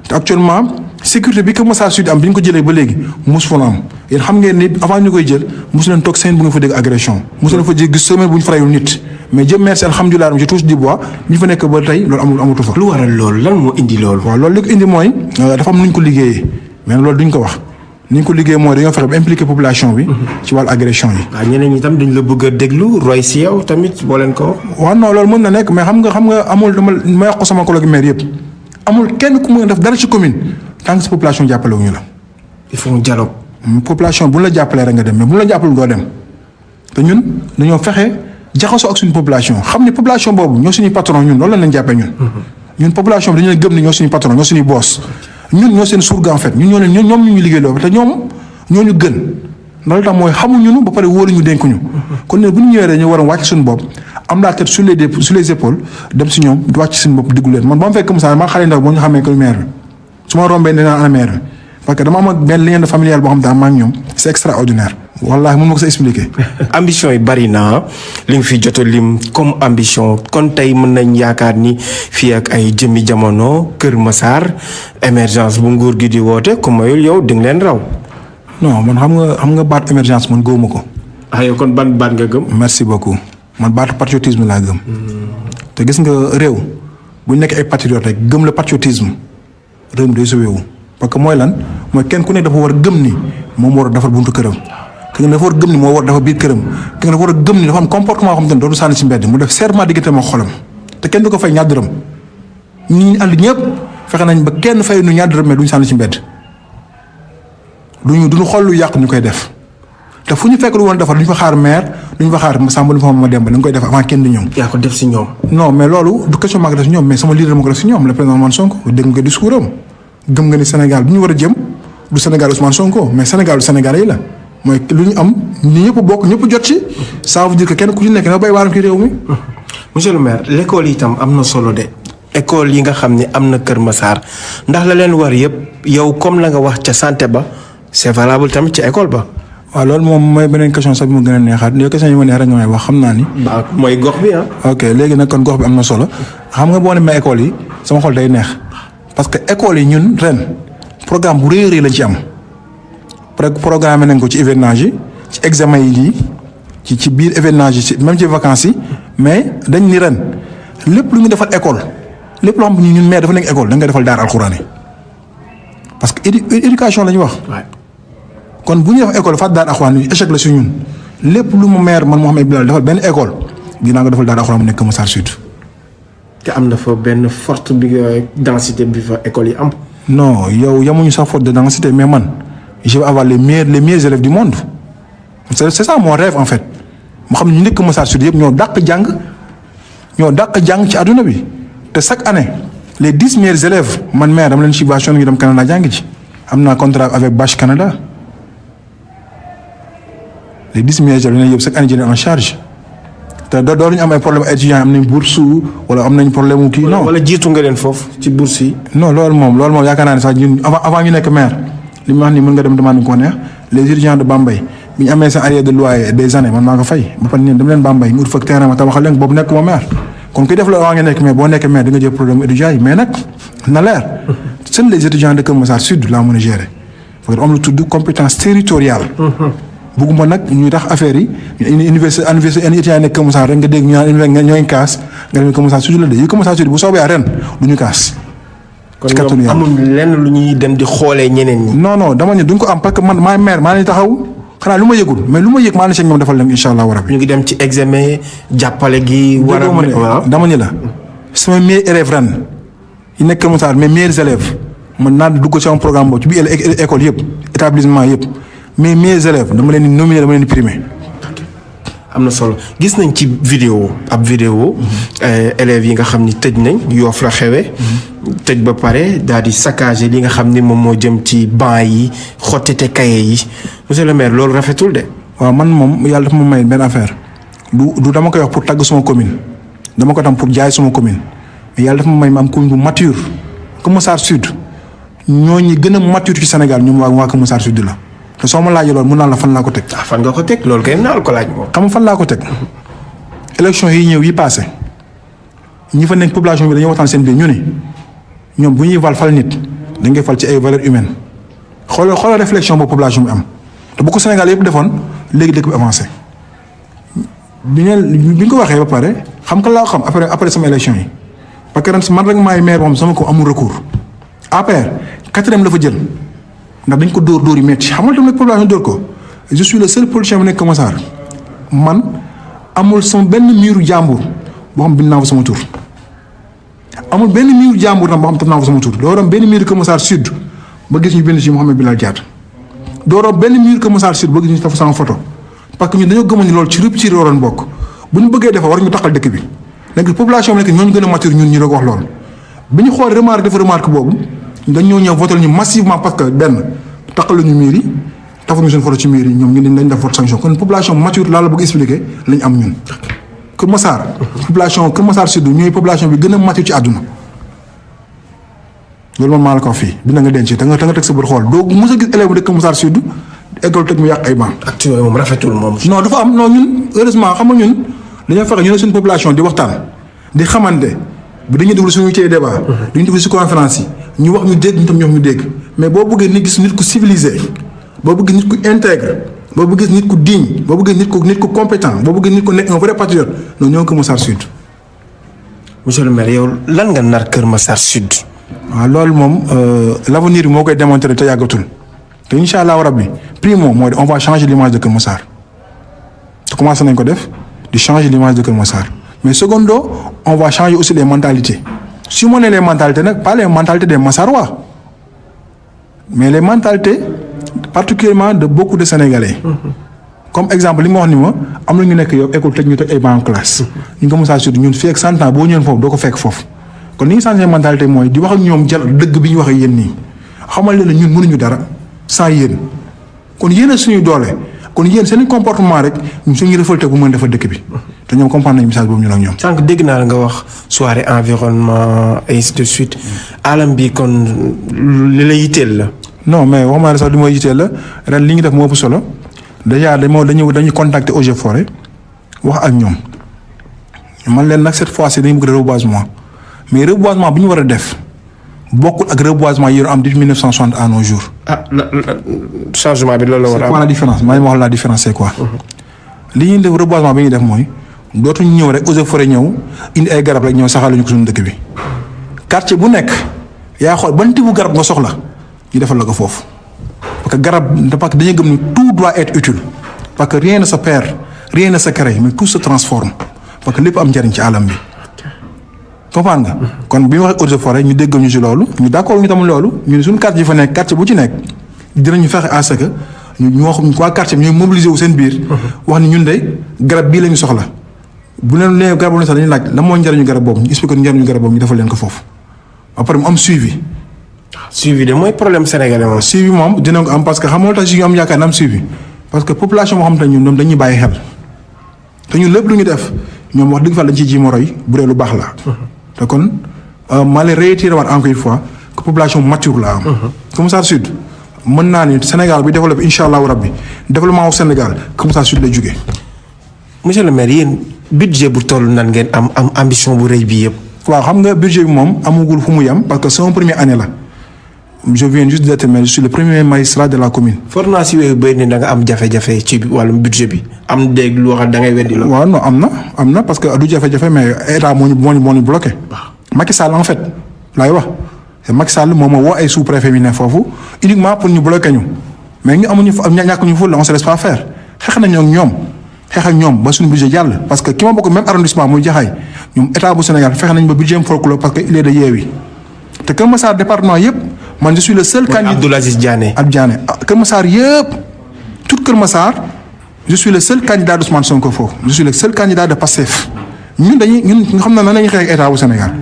te actuellement. sécurité bi Kër Massar Sud am bi ñu ko jëlee ba léegi mosu fa am yéen xam ngeen ni avant ñu koy jël mosu leen toog semaine bu nga fa dégg agression mosu leen fa gis semaine bu ñu fa reyul nit mais jëm merci alhamdulilah je touche du bois bi ñu fa nekk ba tey loolu amatu fa. lu waral loolu lan moo indi loolu. waaw loolu li ko indi mooy dafa am nu ñu ko liggéeyee mais loolu duñ ko wax ni ñu ko liggéey mooy dañoo fexe ba impliquer population bi. ci wàllu agression yi. waaw ñeneen ñi tam dañ la bëgg a déglu roy si yow tamit boo leen ko. waaw non loolu mën na nekk mais xam nga amul dama may wax ko sama collègue maire yëpp amul kenn ku mën a def dara ci commune tant que sa population jàppale wu ñu la. il faut un dialogue. population bu la jàppalee rek nga dem mais bu la jàppale doo dem te ñun dañoo fexe jaxasoo ak suñu population xam ne population boobu ñoo suñuy patron ñun loolu la leen jàppee ñun. ñun population bi dañu leen gëm ni ñoo suñu patron ñoo suñuy boss ñun ñoo seen surga en fait ñun ñoom ñu ngi liggéey loolu te ñoom ñoo ñu gën loolu tax mooy xamuñu ba pare wóoluñu dénkuñu kon ne bu ñu ñëwee dañu war a wàcc suñu bopp am la tête sur les épaules dem si ñoom di wàcc suñu bopp diggu leen man ba ma fekk comme ça man xale ndaw boo ñu xamee que maire bi su ma rombee dinaa ana maire bi parce que dama am ak benn lien familial boo xam ne maa ngi ñoom c'est extraordinaire. wallaahi mën ma ko sa expliquer. ambition yi bari na li nga fi jot a lim comme ambition kon tey mën nañ yaakaar ni fii ak ay jëmmi jamono Kër Massar émergence bu nguur gi di woote ku mayul yow di nga leen raw. non man xam nga baat émergence man gëwuma ko. ah yow kon ban baat nga gëm. merci beaucoup man baatu patriotisme laa gëm. te gis nga réew bu ñu nekk ay patriote rek gëm la patriotisme réew mi day sauvé wu parce que mooy lan mooy kenn ku nekk dafa war a gëm ni moom war a defar buntu këram. ki nga dafa war a gëm ni moo war dafa biir këram ki nga dafa war a gëm ni dafa am comportement xam te ne dootu sànni si mbedd mu def serment diggante moo xolam te kenn du ko fay ñaar dërëm ñi ànd ñëpp fexe nañ ba kenn fay nu ñaar dërëm mais duñu sànni si mbedd duñu xool lu yàq ñu koy def te fu ñu fekk lu woon defar duñu fa xaar maire duñu fa xaar Samba duñu fa ma Demba dañu koy def avant kenn di ñëw. yaa ko def si ñoom. non mais loolu du question maa ko def si ñoom mais sama leader ma ko def si ñoom le président Ousmane Sonko dégg nga discours am gëm nga ni Sénégal bi ñu war a jëm du Sénégal Ousmane Sonko mais Sénégal du Sénégalais yi la mooy lu ñu am ni ñëpp bokk ñëpp jot ci ça veut dire que kenn ku ci nekk na bay waaram ci réew mi. monsieur le maire l'école yi itam am na solo de école yi nga xam ne am na Kër Massar ndax la leen war yëpp yow comme la nga wax ca santé ba c'est valable tamit ci école ba. waaw loolu moom mooy beneen question sax bi ma gën a neexaat yow question yi ma neex rek nga may wax xam naa ni. waaw mooy gox bi ah. ok léegi nag kon gox bi am na solo xam nga boo demee école yi sama xol day neex parce que école yi ñun ren programme bu rëy a rëy lañ ci am. programme nañ ko ci hivernage yi ci examen yi lii ci biir hivernage yi même ci vacances yi mais dañ ni ren lépp lu ñu defal école lépp loo xam ne ñun maire dafa nekk école da nga defal daara alxuraan yi parce que éducation la ñu wax. kon bu ñu def école fa daara alxuraan yi échec la si ñun lépp lu mu maire man Mouhamed Bilal defal benn école dinaa ko defal daara alxuraan bu nekk Massar Sud. te am na fa benn forte bi densité bi fa école yi am. non yow yamuñu sax forte de densité mais man. je vais avoir les meilleurs élèves du monde c'est ça mon rêve en fait moo xam ne ñu nekk Massar Sud yëpp ñoo dàq jàng ci àdduna bi te chaque année les 10 meilleurs élèves man maire dama leen subvention ñu dem Canada jàng ci am naa contrat avec Bache Canada les 10 meilleurs élèves dañuy yóbbu chaque année jëlee en charge te doo ñu am ay problème étudiants am nañ bourse wala am nañ problème mu kii non. wala jiitu nga leen foofu ci bourse yi. non loolu moom yaakaar naa ne sax ñun avant ñu nekk maire li mu wax nii mën nga dem demande ko neex les étudiants de Bambey bi ñu amee seen arrière de loyer des années man maa ko fay ba pare dem leen Bambey mu ut fekk terrain ma tabaxal leen boobu nekk ma maire kon kuy def la avant nga nekk maire boo nekkee maire di nga jël problème étudiants yi mais nag na leer seen les étudiants de Kër Massar Sud laa mën a gérer parce que am lu tudd compétence territoriale. bugguma nag ñuy tax affaire yi université étudiants yi nekk Kër Massar rek nga dégg ñu naan ñooy kaas nga dem Kër Massar Sud la de yi Kër Massar Sud bu soobee ren du ñu kaas. kon ñoom amul lenn lu ñuy dem di xoolee ñeneen ñi. non dama ne duñ ko am parce que man maay maire maa ngi taxaw xanaa lu ma yëgul mais lu ma yëg maa ngi seen ñoom defal leen incha allah rabbi. ñu ngi dem ci examen jàppale gi. war a dama ne la sama meilleurs élèves ren yi nekk Kër Massar mes meilleurs élèves man naa dugg ci sama programme boobu ci biir école yëpp établissement yëpp mes meilleurs élèves dama leen di nominer dama leen di primer. am na solo gis nañ ci ab vidéo élèves yi nga xam ni tëj nañ Yoff la xewe tëj ba pare daal di saccager li nga xam ni moom moo jëm ci banc yi xottite cahier yi monsieur le maire loolu rafetul de. waaw man moom yàlla dafa ma may benn affaire du dama koy wax pour tagg suma commune dama ko tam pour jaay suma commune mais yàlla dafa ma may ma am commune bu mature Kër Massar Sud ñooñu gën a mature ci Sénégal ñoom waa Kër Massar Sud la. te soo ma laajee loolu mun naa la fan laa ko teg. fan nga ko teg loolu kay naa ko laaj moom. xam nga fan laa ko teg élection yi ñëw yi passé ñi fa nekk population bi dañuy waxtaan seen biir ñu ne ñoom bu ñuy fal nit dañ koy fal ci ay valeurs humaines xoolal réflexion boobu population bi am te bu ko Sénégal yëpp defoon léegi dëkk bi avancé bi ñu ko waxee ba pare xam nga laa xam après sama élection yi parce que ren man rek maay maire moom sama ko amul recours APR 4e la fa jël. ndax dañ ko dóor yi métti xamal tam nag population dóor ko je suis le seul politicien bu nekk Kër Massar man amul sama benn miiru jàmbur boo xam bind naa fa sama tur amul benn miiru jàmbur tam boo xam taf naa fa sama tur doo doon benn miiru Kër Massar Sud ba gis ñu bind ci Mouhamed Bilal Diatta doo doon benn miiru Kër Massar Sud ba gis ñu taf sama photo parce que ñun dañoo gëmoon ni loolu ci rupture waroon bokk bu ñu bëggee defar war ñu taxal dëkk bi nag population bi nekk ñooñu gën a mature ñun ñu doog wax loolu bi ñu xool remarque boobu dañoo ñëw voté ñu massivement parce que benn taxaluñu miir yi tafuñu seen photo ci miir yi ñoom ñu dañ def vote sanction kon population mature laa la bëgg expliquer lañ am ñun. Kër Massar population Kër Massar Sud ñooy population bi gën a mature ci àdduna loolu man maa la ko wax fii bi na nga denc te nga teg sa bët xool doo mos a gis élève bu dëkk Kër Massar Sud école tëj mu yàq ay banc. actuellement moom rafetul moom. non dafa am non ñun heureusement xam nga ñun dañoo fexe ñu ne suñu population di waxtaan di xamante bi dañuy déglu suñu cee débat. dañuy déglu si conférence yi. ñu wax ñu dégg ñu tam ñu wax ñu dégg mais boo bëggee nit gis nit ku civilisé boo bëggee nit ku intègre boo bëggee nit ku digne boo bëggee nit ku compétent boo bëggee nit ku nekk un vrai patriote noonu ñoo ngi Kër Massar Sud. monsieur le maire yow lan nga nar Kër Massar Sud. waaw loolu moom l'avenir bi moo koy démontrer te yàggatul te incha allah rabbi primo mooy on va changer l'image de Kër Massar te commencé nañ ko def di changer l'image de Kër Massar mais secondo on va changer aussi les mentalités. Si on a les mentalités, pas les mentalités des Massarois, mais les mentalités particulièrement de beaucoup de Sénégalais. Comme exemple, nous avons une école technique en classe. Nous avons dit que nous avons 100 ans, nous avons fait ça. Quand nous avons une mentalité, nous avons dit que nous avons fait ça. Nous avons dit que nous avons fait ça sans yéen. Quand nous avons fait ça, kon yéen seen comportement rek ñu suñu révolté bu mën defar dëkk bi te ñoom comprendre nañu message boobu ñu ak ñoom. sànq dégg naa la nga wax soirée environnement et ainsi de suite alam bi kon li la yitteel la. non mais waxuma la sax li ma yitteel la ren li ñu def moo ëpp solo déjà dañuy contacter Eaux et Forêts wax ak ñoom man leen nag cette fois-ci dañu bëgg reboisement mais reboisement bi ñu war a def bokkul ak reboisement yi am depuis 1960 à nos jours. changement bi loolu la war a am. c'est quoi la différence maa ngi wax la différence c'est quoi. li ñuy def reboisement bi ñuy def mooy dootuñu ñëw rek Eaux et Forêts ñëw indi ay garab rek ñëw saxaluñu ko suñu dëkk bi. quartier bu nekk yaa xool ban type garab nga soxla ñu defal la ko foofu parce que garab parce que dañuy gëm ni tout doit être utile parce que rien ne se perd rien ne se crée mais tout se transforme parce que lépp am njëriñ ci alam bi. comprendre nga kon bi ñu waxee Eaux et Forêts ñu dégg ñu ci loolu ñu d'accord ñu tamit loolu ñu ne suñu quartier yi fa nekk quartier bu ci nekk dinañu fexe à ce que ñu wax waa quartier bi ñooy mobiliser wu seen biir. wax ni ñun de garab bii la ñu soxla bu leen nee garab la ñu sax dañuy laaj lan mooy njëriñu garab boobu ñu expliqué njëriñu garab boobu ñu defal leen ko foofu après mu am suivi. suivi de mooy problème sénégalais moom. suivi moom dina ko am parce que xam nga tax si ñu am yaakaar na am suivi parce que population boo xam te ñun ñoom dañuy bàyyi xel te ñun lépp lu ñu def ñoom wax dëgg fa lañ ciy ji ma roy bu dee lu baax la. te kon maa leen réitéré waat encore une fois que population mature la am. Kër Massar Sud mën naa ni Sénégal bi développé incha allahu rabbi développement au Sénégal Kër Massar Sud lay jugee. monsieur le maire yéen budget bu toll nan ngeen am ambition bu rëy bi yëpp. waaw xam nga budget bi moom amagul fu mu yem parce que sama première année la. je viens juste d'être maire je suis le premier magistrat de la commune. for naa si wéy bëri ni da nga am jafe-jafe ci wàllum budget bi am dégg lu wax da ngay weddi la. waaw non am na parce que du jafe-jafe mais état moo ñu bloqué. Macky Sall en fait laay wax te Macky Sall moom moo woo ay sous-préfet bi ne foofu uniquement pour ñu bloqué ñu mais ñu amuñu ñàkk ñu ful on se laisse pas faire xeex nañu ak ñoom ba suñu budget jàll parce que ki ma bokk même arrondissement muy Jaxaay ñoom état bu Sénégal fexe nañ ba budget am folklore parce que il est de Yewwi te Kër Massar département yëpp. man je suis le seul candidat Abdoul Aziz Diané. Kër Massar yëpp tout Kër Massar je suis le seul candidat d'Ousmane Sonko foofu je suis le seul candidat de Pastef ñun xam na nan la ñuy xeex ak état bu Sénégal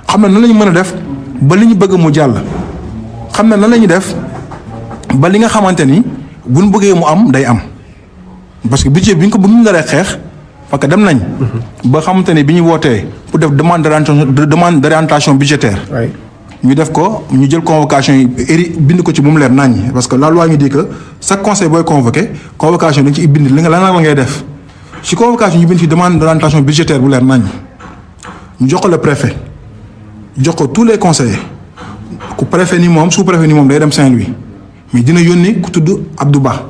xam na nan la ñu mën a def ba li ñu bëgg mu jàll xam na nan la ñuy def ba li nga xamante ni bu ñu bëggee mu am day am parce que budget bi ñu ko bu ñu naree xeex parce que dem nañ. ba xamante ni bi ñu wootee pour def demande d'orientation budgétaire. ñu def ko ñu jël convocation yi bind ko ci bu mu leer naññ parce que la loi ñu dit que chaque conseil booy convoqué convocation dañ ci bind li nga lan la ngay def ci convocation ñu bind fi demande d'orientation budgétaire bu leer naññ ñu jox ko le préfet jox ko tous les conseillers ku préfet ni moom sous préfet ni moom day dem Saint-Louis mais dina yónni ku tudd Abdou Ba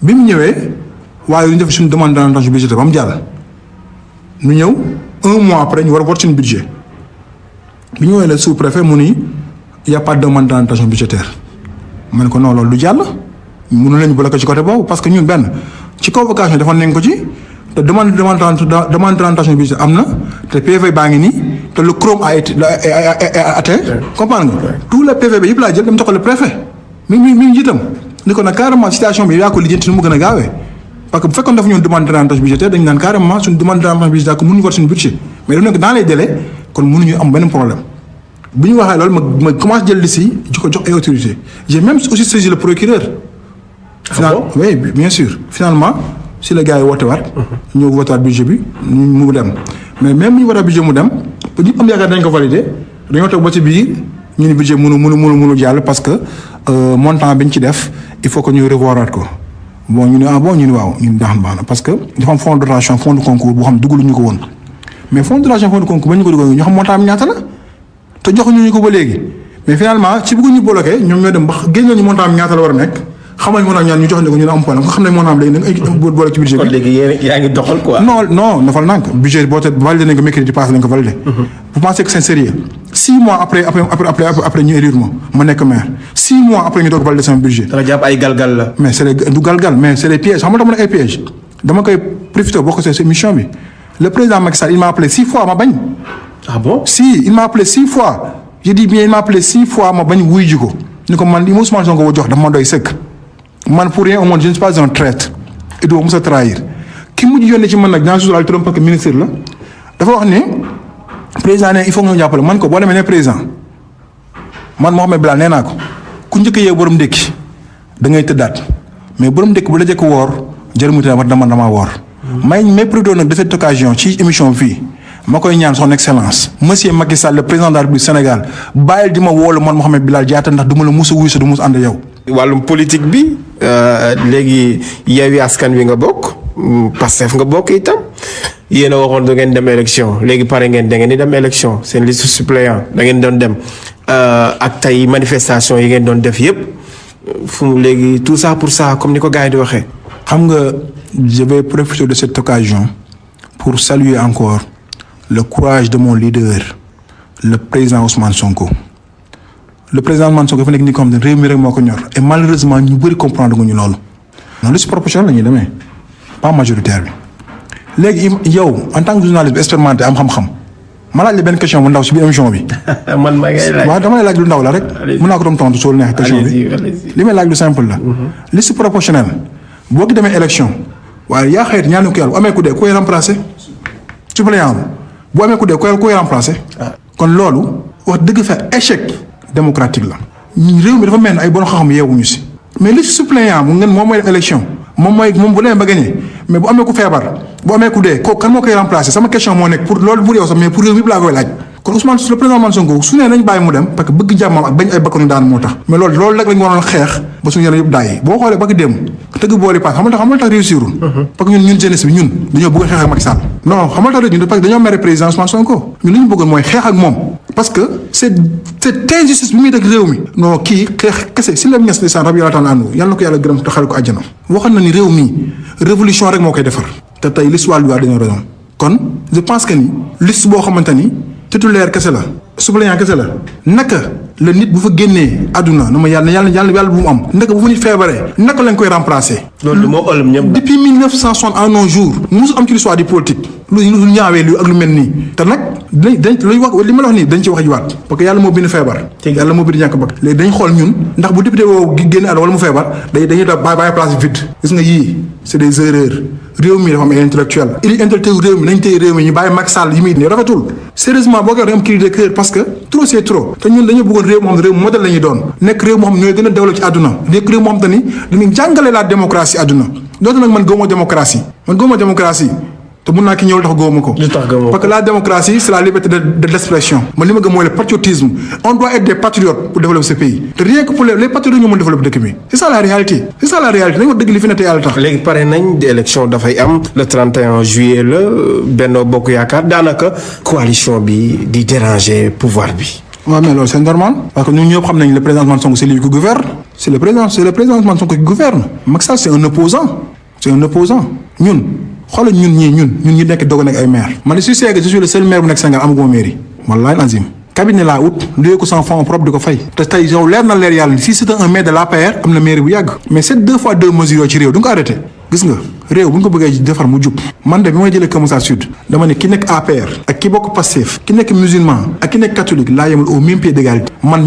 bi mu ñëwee waaye lu ñu def suñu demande d'orientation budgétaire ba mu jàll ñu ñëw 1 mois après ñu war a voter suñu budget. bi ñu woowee le sous-préfet mu ni y a pas de demande d'orientation budgétaire ma ne ko non loolu du jàll mënu lañu bloqué ci côté boobu parce que ñun benn ci convocation defoon nañ ko ci te demande d'orientation budgétaire am na te PV baa ngi nii te le quorum a été atteint comprendre nga tous les PV bi yëpp laa jël dem jox ko le préfet mi ngi jiitam ni ko nag carrément situation bi yaa ko lijjanti nu mu gën a gaawee parce que bu fekkoon dafa ñoon demande d'orientation budgétaire dañu naan carrément suñu demande d'orientation budgétaire ko mënuñu war suñu budget mais daf nekk dans les délais kon mënuñu am benn problème bu ñu waxee loolu ma commencé jël liste yi di ko jox ay autorités j'ai même aussi saisi le procureur. Oui bien sûr finalement si la gars yi woote waat. ñëw woote waat budget bi mu dem mais même bu ñu wootee budget mu dem ba ñëpp am yaakaar dañ ko valider dañoo toog ba ci biir ñu ni budget mënu jàll parce que montant bi ñu ci def il faut que ñu revoiraat ko bon ñu ne ñu ne waaw ñun baax na parce que dafa am fonds de dotation fonds de concours boo xam dugaluñu ko woon. mais fonds de dotation fonds de concours ba ñu ko dugal ñu xam montant bi ñaata la te joxuñu ñu ko ba léegi mais finalement ci bëgg ñu bloqué ñoom ñoo dem ba génne ñu montant bi ñaata la war a nekk xamal montant ñaan ñu jox ñu ko ñu ne am problème nga xam ne montant bi léegi nag ay boole ci budget bi. kon léegi yaa ngi doxal quoi. non dafal nànk budget boo te validé nañ ko mercredi passé nañ ko validé. vous pensez que c'est sérieux 6 mois après ñu élire ma nekk maire 6 mois après ñu doog valider sama budget. danga jàpp ay galgal la. mais c'est du galgal mais c'est des pièges xam nga dama ne ay pièges dama koy profité boo ko see émission bi. Le président Macky Sall il m'a appelé 6 fois ma bañ. Ah bon? Si il m'a appelé 6 fois je dis bien il m'a appelé 6 fois ma bañ wuy ji ko ni ko man li ma Ousmane Sonko ko jox dafa ma doy sëkk man pour rien au monde je ne suis pas un traître et doo mos a trahir ki mujj yónnee ci man nag dans jour al turam parce que ministre la dafa wax ne président ne il faut nga ñu jàppale man ko boo demee ne président man Mouhamed Bilal nee naa ko ku njëkk yee borom ndékki da ngay tëddaat mais borom ndékki bu la jëkk woor jërëmuti na damaa woor. may profité nag de cette occasion ci émission fii ma koy ñaan son excellence monsieur Macky Sall le président de la République du Sénégal bàyyil di ma woolu man Mouhamed Bilal Diatta ndax du ma la mus a wuyu sa du mus ànd yow. wàllum politique bi léegi Yewwi Askan Wi nga bokk Pastef nga bokk itam yéen a waxoon da ngeen dem élection léegi pare ngeen da ngeen di dem élection seen liste suppléant da ngeen doon dem ak tey manifestation yi ngeen doon def yëpp fu mu léegi tout ça pour ça comme ni ko gars yi di waxee. xam nga je vais profiter de cette occasion pour saluer encore le courage de mon leader le président Ousmane Sonko. Le président Ousmane Sonko dafa nekk ni ko xam ne réew mi rek moo ko ñor et malheureusement ñu bëri comprendre nga ñu loolu. non liste proportionnelle la ñuy demee pas majoritaire bi léegi yow en tant que journaliste bi expérimenté am xam-xam ma laaj la benn question bu ndaw si biir émission bi. man maa ngi laaj waaw dama lay laaj lu ndaw la rek. mën naa ko doon tontu soo neexee question bi li may laaj lu simple la. liste proportionnelle boo ko demee élection waaye yaa xëyit ñaanu ko yàlla bu amee ku dee koy remplacer suppléant bu amee ku dee koy remplacer. kon loolu wax dëgg fa échec démocratique la. réew mi dafa mel ni ay bon xam-xam yeewuñu si mais li suppléant mu ngeen moom mooy def élection moom bu demee ba gagné mais bu amee ku feebar bu amee ku dee kooku kan moo koy remplacer sama question moo nekk pour loolu pour yow sax mais pour réew mi laa koy laaj. kon Ousmane le président Ousmane Sonko su nee nañ bàyyi mu dem parce que bëgg jàmmam ak bañ ay bakkanu daan moo tax mais loolu rek lañ waroon xeex ba suñu yaram yëpp daay boo xoolee ba ki dem tëgg booli paas xamal tax réussirul parce que ñun jeunesse bi ñun dañoo bëgg a xeex ak Macky Sall non xamal tax ñun parce que dañoo mere président Ousmane Sonko ñun li ñu bëggoon mooy xeex ak moom parce que c'est injustice bi muy def réew mi non kii xeex kese si la ñes di san rab yàlla taan àndu yàlla na ko yàlla gërëm te xale ko àjjana waxoon na ni réew mi révolution rek moo koy defar te tey l'histoire lui a donné raison kon je pense que ni liste boo xamante ni titulaire kese la suppléant kese la naka la nit bu fa génnee àdduna na ma yàlla bu mu am naka bu fa nit feebaree naka lañ koy remplacer. loolu moo ëllëg ñëpp. depuis 1960 à nos jours musu am ci l'histoire du politique lu ñaawee lu ak lu mel nii te nag dañ luy wax li ma la wax nii dañ ci wax jiwaat parce que yàlla moo bind feebar. yàlla moo bind ñàkk bakk léegi dañ xool ñun ndax bu député woowu génne àdduna wala mu feebar dañuy def bàyyi place vide gis nga yii c'est des erreurs. réew mi dafa am ay intellectuel réew mi nañ tey réew mi ñu bàyyi Macky Sall yi muy ne rafetul sérieusement boo ko da am cri de cœur parce que trop c'est trop te ñun dañoo bëggoon réew moo xam ne réew modèle la ñuy doon nekk réew moo xam ne ñooy gën a développé ci àdduna nekk réew moo xam te ni dañuy jàngale la démocratie àdduna dootu nag man gëwuma démocratie te mun naa ki ñëwul tax gëwuma ko parce que la démocratie c'est la liberté de l'expression man li ma gëm mooy le patriotisme on doit être des patriotes pour développer ce pays te rien que pour les patriotes ñoo mën développer dëkk bi c'est ça la réalité dañu wax dëgg li fi ne te yàlla tax léegi pare nañ di élection dafay am le 31 juillet la Benno Bokk Yaakaar daanaka coalition bi di déranger pouvoir bi waaw mais loolu c'est normal parce que ñun ñëpp xam nañ le président Ousmane Sonko c'est lui qui gouverne c'est le président Ousmane Sonko qui gouverne Macky Sall c'est un opposant ñun xoolal ñun ñu nekk doog a nekk ay maire man je suis le seul maire bu nekk Sénégal amaguma mairie wallahi azim cabinet laa ut luyee ko sans fonds propre di ko fay te tey yow leer na leer yàlla si c'est un maire de l'APR am na mairie bu yàgg mais c'est 2 fois 2 mesures yoo ci réew du nga ko arrêté gis nga réew bu ñu ko bëggee defar mu jub man de bi may jëlee Kër Massar Sud dama ne ki nekk APR ak ki bokk Pastef ki nekk musulman ak ki nekk catholique laa yemal au même pied d'égalité man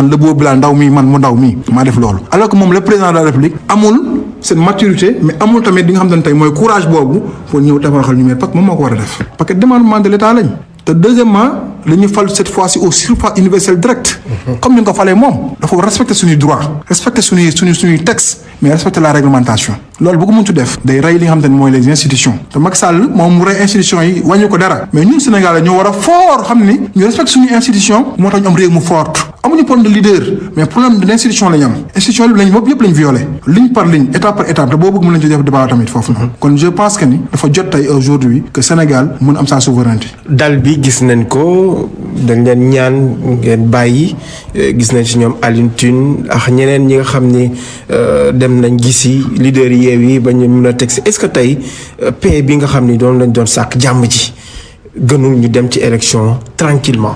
la boobu bilaa ndaw mii man mu ndaw mii maa def loolu alors que moom le président de la République amul cette maturité mais amul tamit di nga xam ne tey mooy courage boobu pour ñëw tabaxal ñu parce que moom moo ko war a def parce que demandement de l'État lañ te deuxièmement la ñu fal cette fois-ci au suffrage universel direct comme ni nga ko falee moom dafa respecter suñuy droit respecter suñuy texte mais respecter la réglementation loolu bu ko mëntu def day rey li nga xam te ne mooy les institutions te Macky Sall moom mu rey institutions yi wàññi ko dara mais ñun Sénégal ñoo war a fort xam ni ñu respecter suñuy institution moo tax ñu am réew mu fort amuñu problème de leader mais problème de l'institution la ñu am institution bi lañ bopp yëpp lañ violé ligne par ligne étape par étape te boo bëgg mën nañ ci def débat tamit foofu noonu kon je pense que ni dafa jot tey aujourd'hui que Sénégal mën am sa souveraineté dal bi gis nañ ko dañ leen ñaan ngeen bàyyi gis nañ ci ñoom Alioune Tine ak ñeneen ñi nga xam ni dem nañ gisi leader yi yeew ba ñu mën a teg si est-ce que tey paix bi nga xam ni doon lañ doon sàkk jàmm ji gënul ñu dem ci élection tranquillement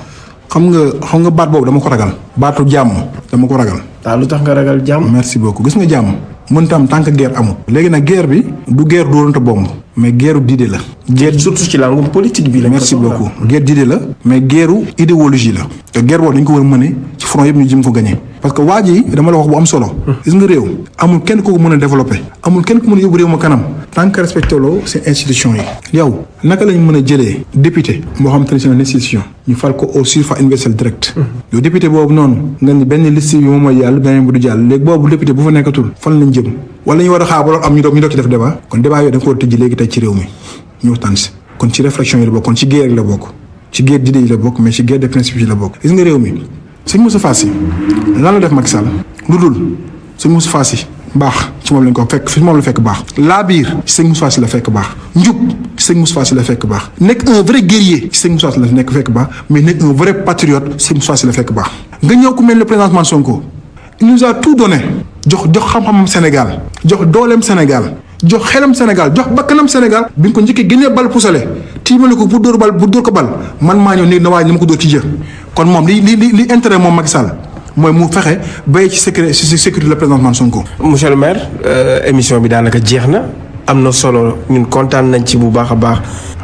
xam nga baat boobu dama ko ragal baatu jàmm dama ko ragal. waaw lu tax nga ragal jàmm. merci beaucoup gis nga jàmm mënta am tant que guerre amul. léegi nag guerre bi du guerre dóorante bomb mais guerre d'idée la. guerre surtout ci langue politique bi la. merci beaucoup guerre d'idée la mais guerre idéologie la. te guerre boobu dañ ko war a mëne ci front yëpp ñu jëm ko gagner. parce que waa ji dama la wax bu am solo. gis nga réew amul kenn ku ko mën a développer amul kenn ku mën a yóbbu réew ma kanam tant que respecté loo seen institution yi. yow naka lañ mën a jëlee député moo xam te ne c'est une institution ñu fal ko au suffrage universel direct. yow député boobu noonu nga ni benn liste bi moom mooy yàlla beneen bu du jàll léegi boobu député bu fa nekkatul fan lañ jëm wala ñu war a xaar ba loolu am ñu doog ci def débat kon débat yooyu da nga ko war a tëjji léegi tey ci réew mi ñu waxtaan si kon ci réflexion yi la bokk kon ci guerre yi la bokk ci guerre d'idées yi la bokk mais ci guerre de principes yi la bokk. gis nga réew mi sëñ Moustapha Sy lan la def Macky Sall lu dul sëñ Moustapha Sy baax ci moom lañ ko fekk fi moom la fekk baax laa biir ci sëñ Moustapha Sy la fekk baax njub ci sëñ Moustapha Sy la fekk baax nekk un vrai guerrier ci sëñ Moustapha Sy la nekk fekk baax mais nekk un vrai patriote ci sëñ Moustapha Sy la fekk baax nga ñëw ku mel le président Ousmane Sonko il nous a tout donné jox xam-xamam Sénégal jox dooleem Sénégal jox xelam Sénégal jox bakkanam Sénégal bi nga ko njëkkee génnee bal pusale tiimale ko pour dóor ko bal man maa ñëw nii na waaye ni ma ko dóor ci jë kon moom li intérêt moom Macky Sall mooy mu fexe bay ci sécurité le président Ousmane Sonko. monsieur le maire émission bi daanaka jeex na am na solo ñun kontaan nañ ci bu baax a baax.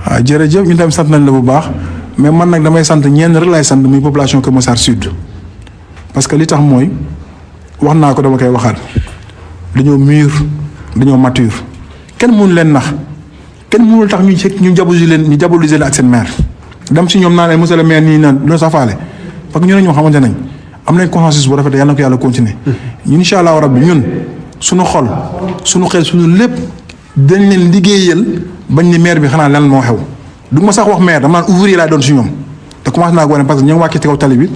waaw jërëjëf ñun tamit sant nañ la bu baax mais man nag damay sant ñenn rek laay sant muy population Kër Massar Sud parce que li tax mooy wax naa ko dama koy waxaat dañoo mûr dañoo mature kenn mënu leen nax kenn mënul tax ñu diaboliser leen ak seen maire dem si ñoom naan ay monsieur le maire nii naan loolu sax faale parce que ñu ne ñoo xamante nañ am nañ consensus bu rafet yàlla na ko yàlla continuer ñun incha allah rabbi ñun suñu xol suñu xel suñu lépp dañ leen liggéeyal bañ ni maire bi xanaa lan moo xew du ma sax wax maire dama naan ouvrier laa doon si ñoom te commencé naa ko wane parce que ñoo ngi wàccee ci kaw tali bi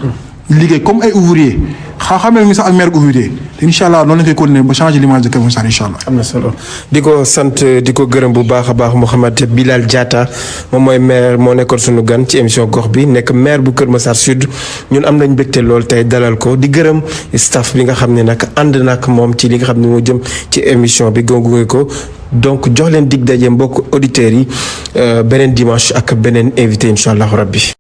liggéey comme ay ouvrier xamee mi sax ak maire ouvrier te incha allah noonu lañ koy continuer ba changer l'image de Kër Massar incha allah. am na solo di ko sant di ko gërëm bu baax a baax Mouhamed Bilal Diatta moom mooy maire moo nekkoon sunu gan ci émission gox bi nekk maire bu Kër Massar Sud ñun am nañ mbégte lool tey dalal ko di gërëm staff bi nga xam ne nag ànd nag moom ci li nga xam ne moo jëm ci émission bi gunge ko donc jox leen dig daje mbokk auditeurs yi beneen dimanche ak beneen invité incha allah rabbi.